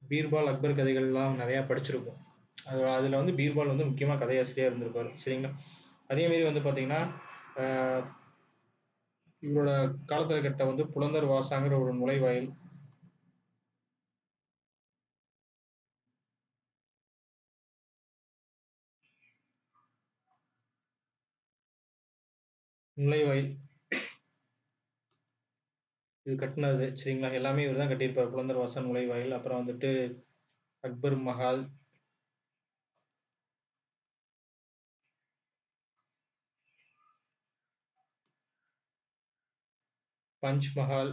பீர்பால் அக்பர் கதைகள்லாம் நிறைய படிச்சிருப்போம். அதுல வந்து பீர்பால் வந்து முக்கியமா கதையாசிரியர் இருந்திருப்பாரு. சரிங்களா? அதே மாதிரி வந்து பாத்தீங்கன்னா, இவரோட காலத்துல கட்ட வந்து புலந்தர் வாசாங்கிற ஒரு நுழைவாயில், இது கட்டினது. சரிங்களா? எல்லாமே இவர் தான் கட்டியிருப்பார். புலந்தர் வாசல், நுழைவாயில், அப்புறம் வந்துட்டு அக்பர் மஹால், பஞ்ச் மஹால்,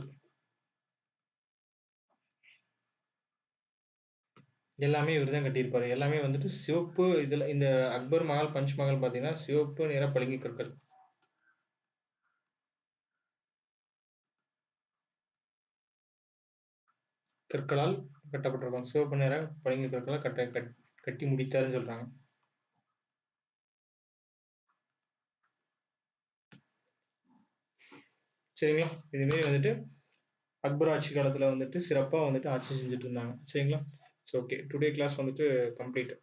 எல்லாமே இவர் தான் கட்டியிருப்பாரு. எல்லாமே வந்துட்டு சிவப்பு. இதுல இந்த அக்பர் மஹால், பஞ்ச் மஹால் பாத்தீங்கன்னா சிவப்பு நிற பளிங்கு கற்கள், கற்களால் கட்டப்பட்டிருக்கும். சிவப்பு நிற பளிங்கு கற்களால் கட்டி முடித்தாருன்னு சொல்றாங்க. சரிங்களா? இதுமாரி வந்துட்டு அக்பர் ஆட்சி காலத்துல வந்துட்டு சிறப்பா வந்துட்டு ஆட்சி செஞ்சுட்டு இருந்தாங்க. சரிங்களா? ஓகே, டுடே கிளாஸ் வந்துட்டு கம்ப்ளீட்.